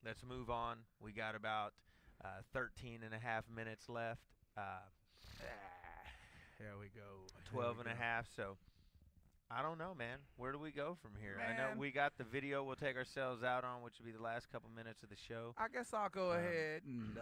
S1: let's move on. We got about 13 and a half minutes left.
S2: Here we go.
S1: 12 and a half. So, I don't know, man. Where do we go from here?
S2: Man.
S1: I know we got the video we'll take ourselves out on, which will be the last couple minutes of the show.
S2: I guess I'll go ahead and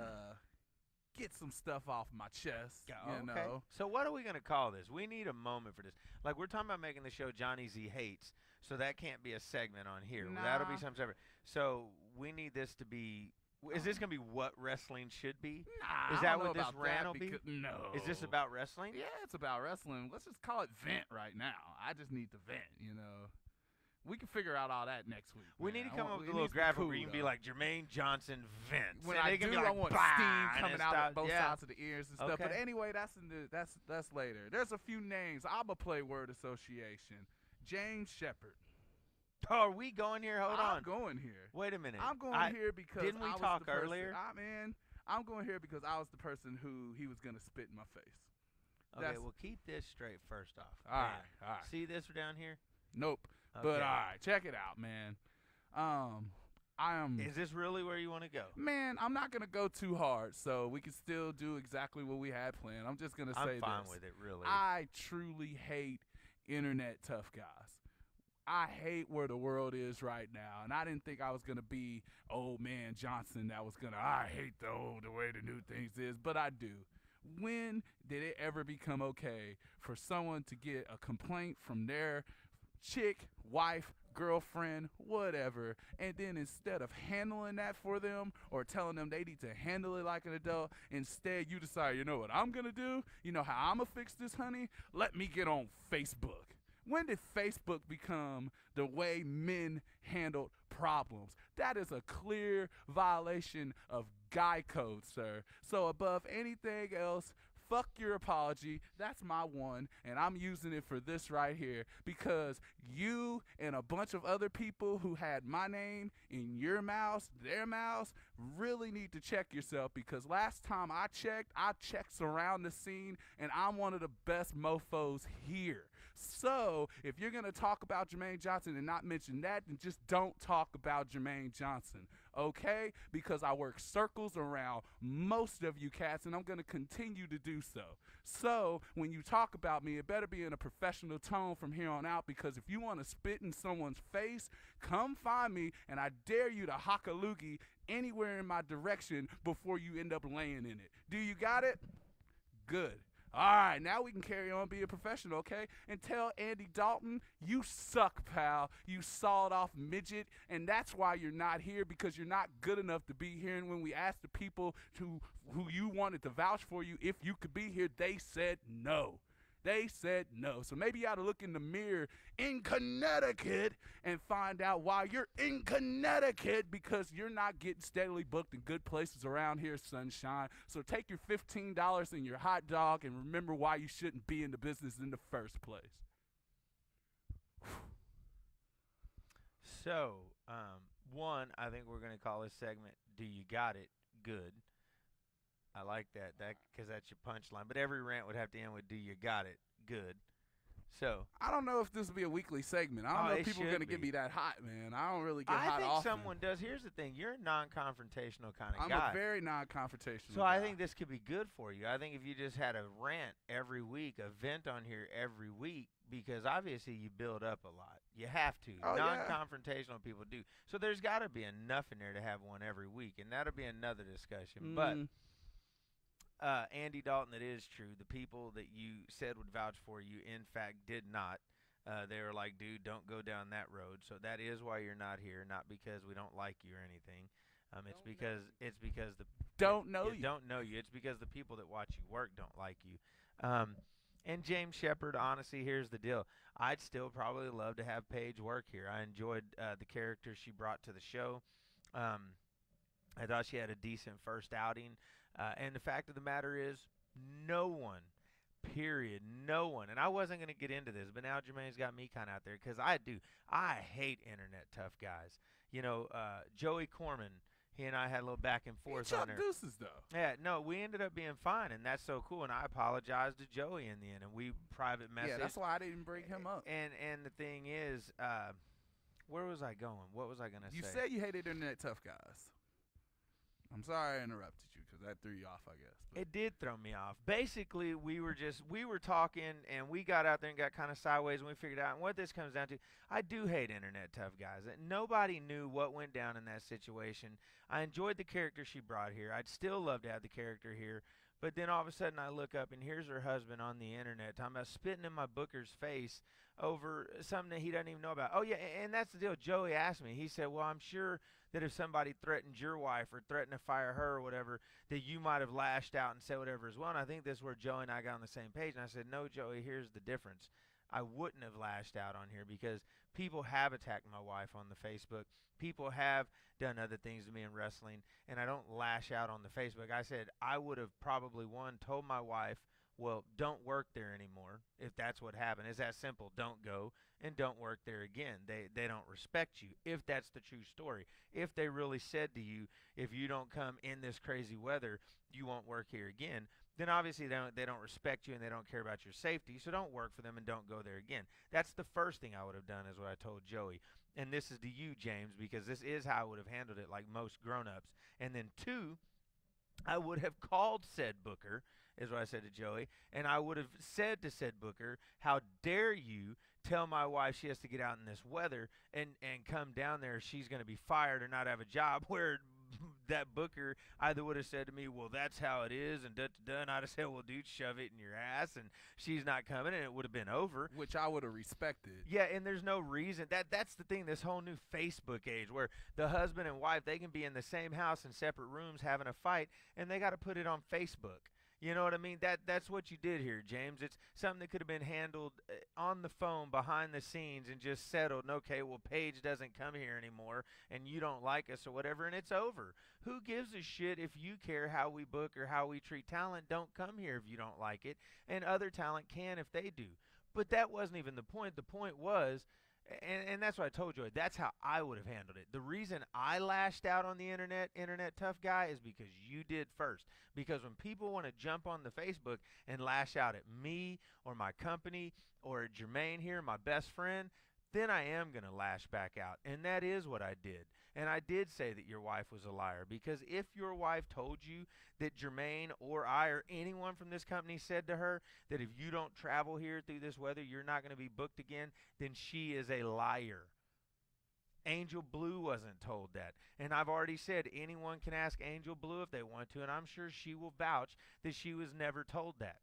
S2: get some stuff off my chest. You know.
S1: So what are we going to call this? We need a moment for this. Like, we're talking about making the show Johnny Z Hates, so that can't be a segment on here.
S2: Nah.
S1: That'll be something separate. So we need this to be... Is this going to be what wrestling should be?
S2: Nah,
S1: is that what this rant will be?
S2: No.
S1: Is this about wrestling?
S2: Yeah, it's about wrestling. Let's just call it vent right now. I just need to vent, you know. We can figure out all that next week.
S1: We
S2: man.
S1: need to come up with a little graphic where you can be like Jermaine Johnson vents.
S2: When
S1: and
S2: I do,
S1: be like,
S2: I want
S1: "Bah!"
S2: steam coming out
S1: stuff.
S2: of both sides of the ears and stuff.
S1: Okay.
S2: But anyway, that's later. There's a few names. I'm going to play word association. James Shepard.
S1: Oh, are we going here? Hold on.
S2: I'm going here.
S1: Wait a minute.
S2: I'm going here because
S1: didn't we
S2: I was
S1: talk
S2: the person,
S1: earlier?
S2: I'm going here because I was the person who he was going to spit in my face.
S1: Okay, well, keep this straight first off.
S2: All right, all right.
S1: See this down here?
S2: Nope.
S1: Okay.
S2: But all right, check it out, man.
S1: Is this really where you want to go?
S2: Man, I'm not gonna go too hard, so we can still do exactly what we had planned. I'm just gonna say
S1: I'm fine
S2: this.
S1: with it, really.
S2: I truly hate internet tough guys. I hate where the world is right now, and I didn't think I was gonna be old man Johnson that was gonna. I hate the way the new things is, but I do. When did it ever become okay for someone to get a complaint from their chick, wife, girlfriend, whatever, and then instead of handling that for them or telling them they need to handle it like an adult, instead you decide, you know what I'm gonna do? You know how I'm gonna fix this, honey? Let me get on Facebook. When did Facebook become the way men handled problems? That is a clear violation of guy code, sir. So above anything else, fuck your apology. That's my one, and I'm using it for this right here because you and a bunch of other people who had my name in your mouths, their mouths, really need to check yourself because last time I checked around the scene, and I'm one of the best mofos here. So if you're going to talk about Jermaine Johnson and not mention that, then just don't talk about Jermaine Johnson, okay? Because I work circles around most of you cats, and I'm going to continue to do so. So when you talk about me, it better be in a professional tone from here on out, because if you want to spit in someone's face, come find me, and I dare you to hock a loogie anywhere in my direction before you end up laying in it. Do you got it? Good. All right, now we can carry on being professional, okay? And tell Andy Dalton, you suck, pal. You sawed-off midget, and that's why you're not here, because you're not good enough to be here. And when we asked the people who you wanted to vouch for you if you could be here, they said no. They said no. So maybe you ought to look in the mirror in Connecticut and find out why you're in Connecticut, because you're not getting steadily booked in good places around here, sunshine. So take your $15 and your hot dog and remember why you shouldn't be in the business in the first place.
S1: So, one, I think we're going to call this segment, Do You Got It? Good. I like that because that's your punchline. But every rant would have to end with, do you got it? Good. So
S2: I don't know if this will be a weekly segment. I don't know if people are going to get me that hot, man. I don't really get hot often.
S1: I think someone does. Here's the thing. You're a non-confrontational kind of guy.
S2: I'm a very non-confrontational
S1: So
S2: guy.
S1: I think this could be good for you. I think if you just had a rant every week, a vent on here every week, because obviously you build up a lot. You have to.
S2: Oh,
S1: non-confrontational people do. So there's got to be enough in there to have one every week, and that'll be another discussion. But Andy Dalton, it is true. The people that you said would vouch for you, in fact, did not. They were like, dude, don't go down that road. So that is why you're not here, not because we don't like you or anything. It's because the
S2: don't know you.
S1: Don't know you. It's because the people that watch you work don't like you. And James Shepard, honestly, here's the deal. I'd still probably love to have Paige work here. I enjoyed the character she brought to the show. I thought she had a decent first outing. And the fact of the matter is, no one, no one, and I wasn't going to get into this, but now Jermaine's got me kind of out there because I hate internet tough guys. You know, Joey Corman, he and I had a little back and forth on there.
S2: Deuces, though.
S1: Yeah, no, we ended up being fine, and that's so cool, and I apologized to Joey in the end, and we private messaged.
S2: Yeah, that's why I didn't bring him up.
S1: And the thing is, where was I going? What was I going to say?
S2: You said you hated internet tough guys. I'm sorry I interrupted you because that threw you off, I guess. But.
S1: It did throw me off. Basically, we were talking, and we got out there and got kind of sideways, and we figured out, and what this comes down to, I do hate internet tough guys. Nobody knew what went down in that situation. I enjoyed the character she brought here. I'd still love to have the character here. But then all of a sudden I look up, and here's her husband on the internet talking about spitting in my booker's face over something that he doesn't even know about. Oh, yeah, and that's the deal. Joey asked me. He said, well, I'm sure that if somebody threatened your wife or threatened to fire her or whatever, that you might have lashed out and said whatever as well. And I think this is where Joey and I got on the same page. And I said, no, Joey, here's the difference. I wouldn't have lashed out on here because people have attacked my wife on the Facebook. People have done other things to me in wrestling, and I don't lash out on the Facebook. I said I would have probably, told my wife, well, don't work there anymore if that's what happened. It's that simple. Don't go and don't work there again. They don't respect you if that's the true story. If they really said to you, if you don't come in this crazy weather, you won't work here again, then obviously they don't respect you and they don't care about your safety, so don't work for them and don't go there again. That's the first thing I would have done, is what I told Joey. And this is to you, James, because this is how I would have handled it, like most grown-ups. And then two, I would have called said booker, is what I said to Joey, and I would have said to said booker, how dare you tell my wife she has to get out in this weather and come down there, she's going to be fired or not have a job, where that booker either would have said to me, well, that's how it is, and da-da-da, and I'd have said, well, dude, shove it in your ass, and she's not coming, and it would have been over.
S2: Which I would have respected.
S1: Yeah, and there's no reason. That's the thing, this whole new Facebook age, where the husband and wife, they can be in the same house in separate rooms having a fight, and they got to put it on Facebook. You know what I mean? That's what you did here, James. It's something that could have been handled on the phone behind the scenes and just settled. And okay, well, Paige doesn't come here anymore, and you don't like us or whatever, and it's over. Who gives a shit if you care how we book or how we treat talent? Don't come here if you don't like it, and other talent can if they do. But that wasn't even the point. The point was, and that's what I told you, that's how I would have handled it. The reason I lashed out on the internet tough guy, is because you did first. Because when people want to jump on the Facebook and lash out at me or my company or at Jermaine here, my best friend, then I am going to lash back out. And that is what I did. And I did say that your wife was a liar, because if your wife told you that Jermaine or I or anyone from this company said to her that if you don't travel here through this weather, you're not going to be booked again, then she is a liar. Angel Blue wasn't told that. And I've already said anyone can ask Angel Blue if they want to, and I'm sure she will vouch that she was never told that.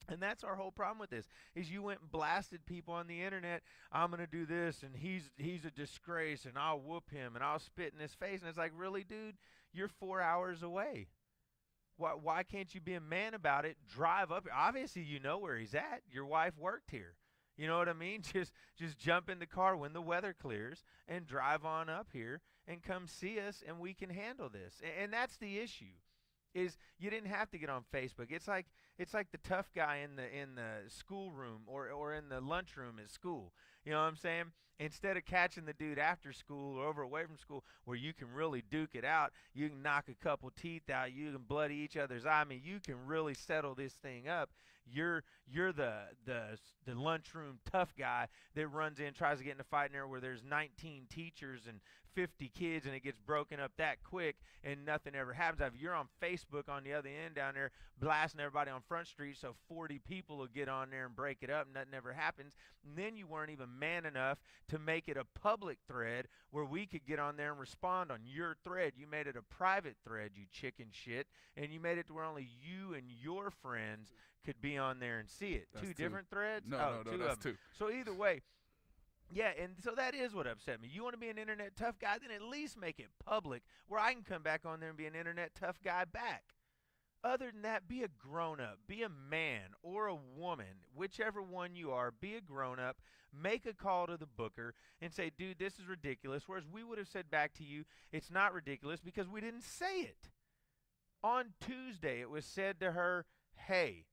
S1: And that's our whole problem with this, is you went and blasted people on the internet, I'm going to do this, and he's a disgrace, and I'll whoop him, and I'll spit in his face. And it's like, really, dude? You're 4 hours away. Why can't you be a man about it? Drive up. Obviously, you know where he's at. Your wife worked here. You know what I mean? Just jump in the car when the weather clears and drive on up here and come see us, and we can handle this. And that's the issue. Is you didn't have to get on Facebook. It's like the tough guy in the schoolroom or in the lunchroom at school. You know what I'm saying? Instead of catching the dude after school or over away from school, where you can really duke it out, you can knock a couple teeth out, you can bloody each other's eye. I mean, you can really settle this thing up. You're the lunchroom tough guy that runs in, tries to get in a fight in there where there's 19 teachers and 50 kids, and it gets broken up that quick and nothing ever happens. If you're on Facebook on the other end down there blasting everybody on Front Street so 40 people will get on there and break it up and nothing ever happens, and then you weren't even man enough to make it a public thread where we could get on there and respond on your thread. You made it a private thread, you chicken shit, and you made it to where only you and your friends could be on there and see it.
S2: That's
S1: two different threads?
S2: No,
S1: two
S2: that's
S1: of them.
S2: two.
S1: So either way, yeah, and so that is what upset me. You want to be an internet tough guy, then at least make it public where I can come back on there and be an internet tough guy back. Other than that, be a grown-up. Be a man or a woman, whichever one you are. Be a grown-up. Make a call to the booker and say, dude, this is ridiculous. Whereas we would have said back to you, it's not ridiculous, because we didn't say it. On Tuesday, it was said to her, hey.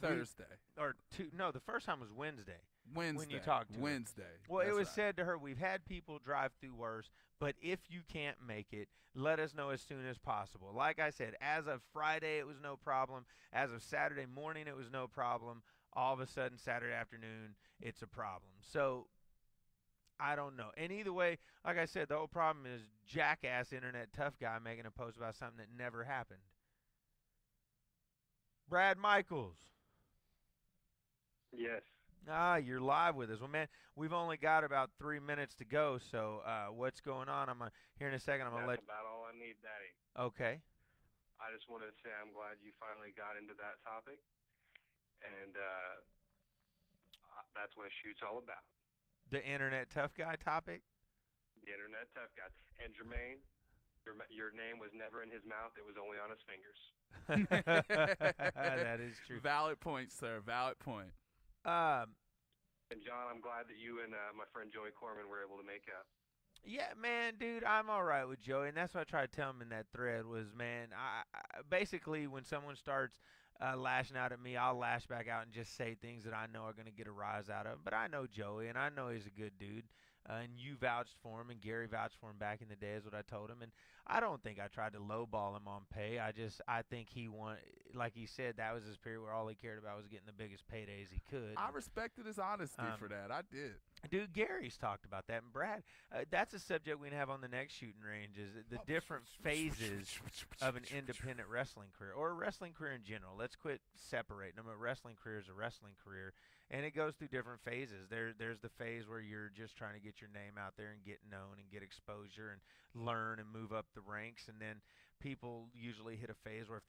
S2: Thursday.
S1: The first time was Wednesday.
S2: Wednesday.
S1: When you talked to her.
S2: Wednesday.
S1: Well,
S2: That's
S1: it was
S2: right.
S1: said to her, we've had people drive through worse, but if you can't make it, let us know as soon as possible. Like I said, as of Friday, it was no problem. As of Saturday morning, it was no problem. All of a sudden, Saturday afternoon, it's a problem. So, I don't know. And either way, like I said, the whole problem is jackass internet tough guy making a post about something that never happened. Brad Michaels.
S5: Yes.
S1: You're live with us. Well, man, we've only got about 3 minutes to go, so what's going on? Here in a second, I'm going to let...
S5: That's about all I need, Daddy.
S1: Okay.
S5: I just wanted to say I'm glad you finally got into that topic, and that's what Shoot's all about.
S1: The internet tough guy topic?
S5: The internet tough guy. And Jermaine, your name was never in his mouth. It was only on his fingers.
S1: That is true.
S2: Valid point, sir. Valid point.
S5: And John, I'm glad that you and my friend Joey Corman were able to make up.
S1: Yeah, man, dude, I'm all right with Joey, and that's what I tried to tell him in that thread was, man, I basically when someone starts lashing out at me, I'll lash back out and just say things that I know are going to get a rise out of him. But I know Joey, and I know he's a good dude. and you vouched for him, and Gary vouched for him back in the day, is what I told him. And I don't think I tried to lowball him on pay. I think he like he said, that was his period where all he cared about was getting the biggest paydays he could.
S2: I respected his honesty for that. I did.
S1: Dude, Gary's talked about that, and Brad, that's a subject we can have on the next Shooting Range, is the different phases of an independent wrestling career, or a wrestling career in general. Let's quit separating them. A wrestling career is a wrestling career, and it goes through different phases. There's the phase where you're just trying to get your name out there and get known and get exposure and learn and move up the ranks, and then people usually hit a phase where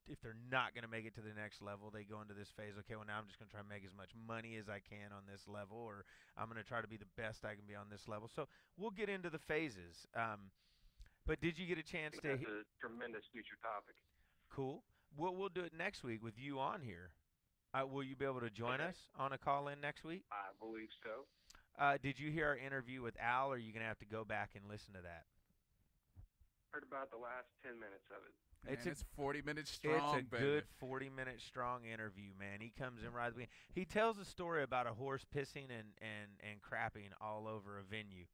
S1: if they're not going to make it to the next level, they go into this phase, okay, well, now I'm just going to try and make as much money as I can on this level, or I'm going to try to be the best I can be on this level. So we'll get into the phases. But did you get a chance to...
S5: That's a tremendous future topic.
S1: Cool. We'll do it next week with you on here. Will you be able to join us on a call-in next week?
S5: I believe so.
S1: Did you hear our interview with Al, or are you going to have to go back and listen to that?
S5: Heard about the last 10 minutes of it.
S2: It's 40 minutes strong,
S1: It's a good 40-minute strong interview, man. He comes in right at the beginning. He tells a story about a horse pissing and crapping all over a venue.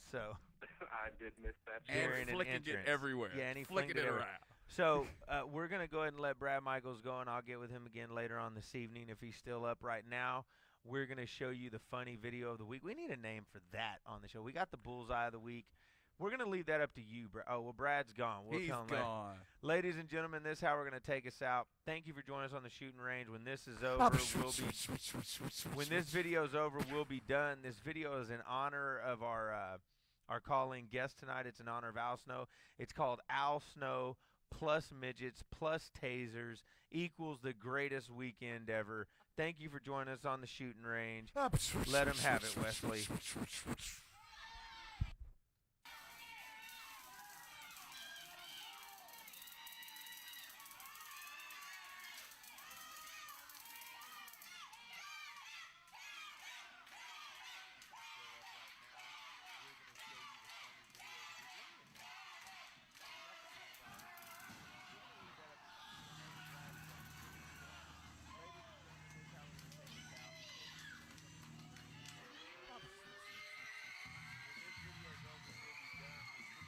S1: So
S5: I did miss that.
S2: And flicking it everywhere.
S1: Yeah, and he
S2: flicking it around.
S1: So we're going to go ahead and let Brad Michaels go, and I'll get with him again later on this evening if he's still up right now. We're going to show you the funny video of the week. We need a name for that on the show. We got the bullseye of the week. We're going to leave that up to you, Brad. Oh, well, Brad's gone. We'll
S2: He's
S1: tell him
S2: gone.
S1: Ladies and gentlemen, this is how we're going to take us out. Thank you for joining us on the Shooting Range. When this is over, when this video is over, we'll be done. This video is in honor of our calling guest tonight. It's in honor of Al Snow. It's called Al Snow plus midgets plus tasers equals the greatest weekend ever. Thank you for joining us on the Shooting Range. Let him have it, Wesley.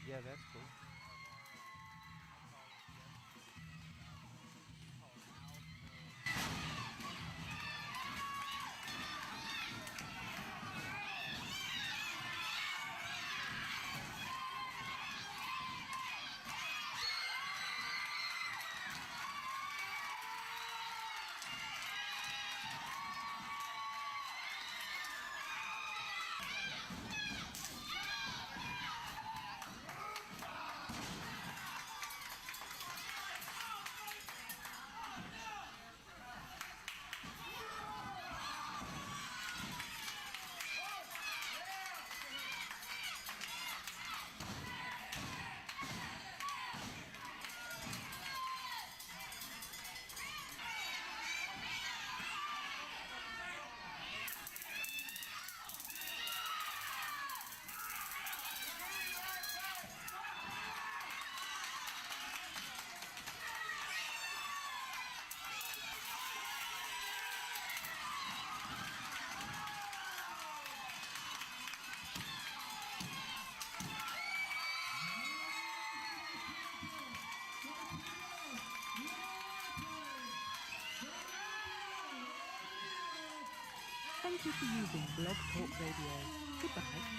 S1: Yeah, that's cool.
S6: Thank you for using Blog Talk Radio. Goodbye.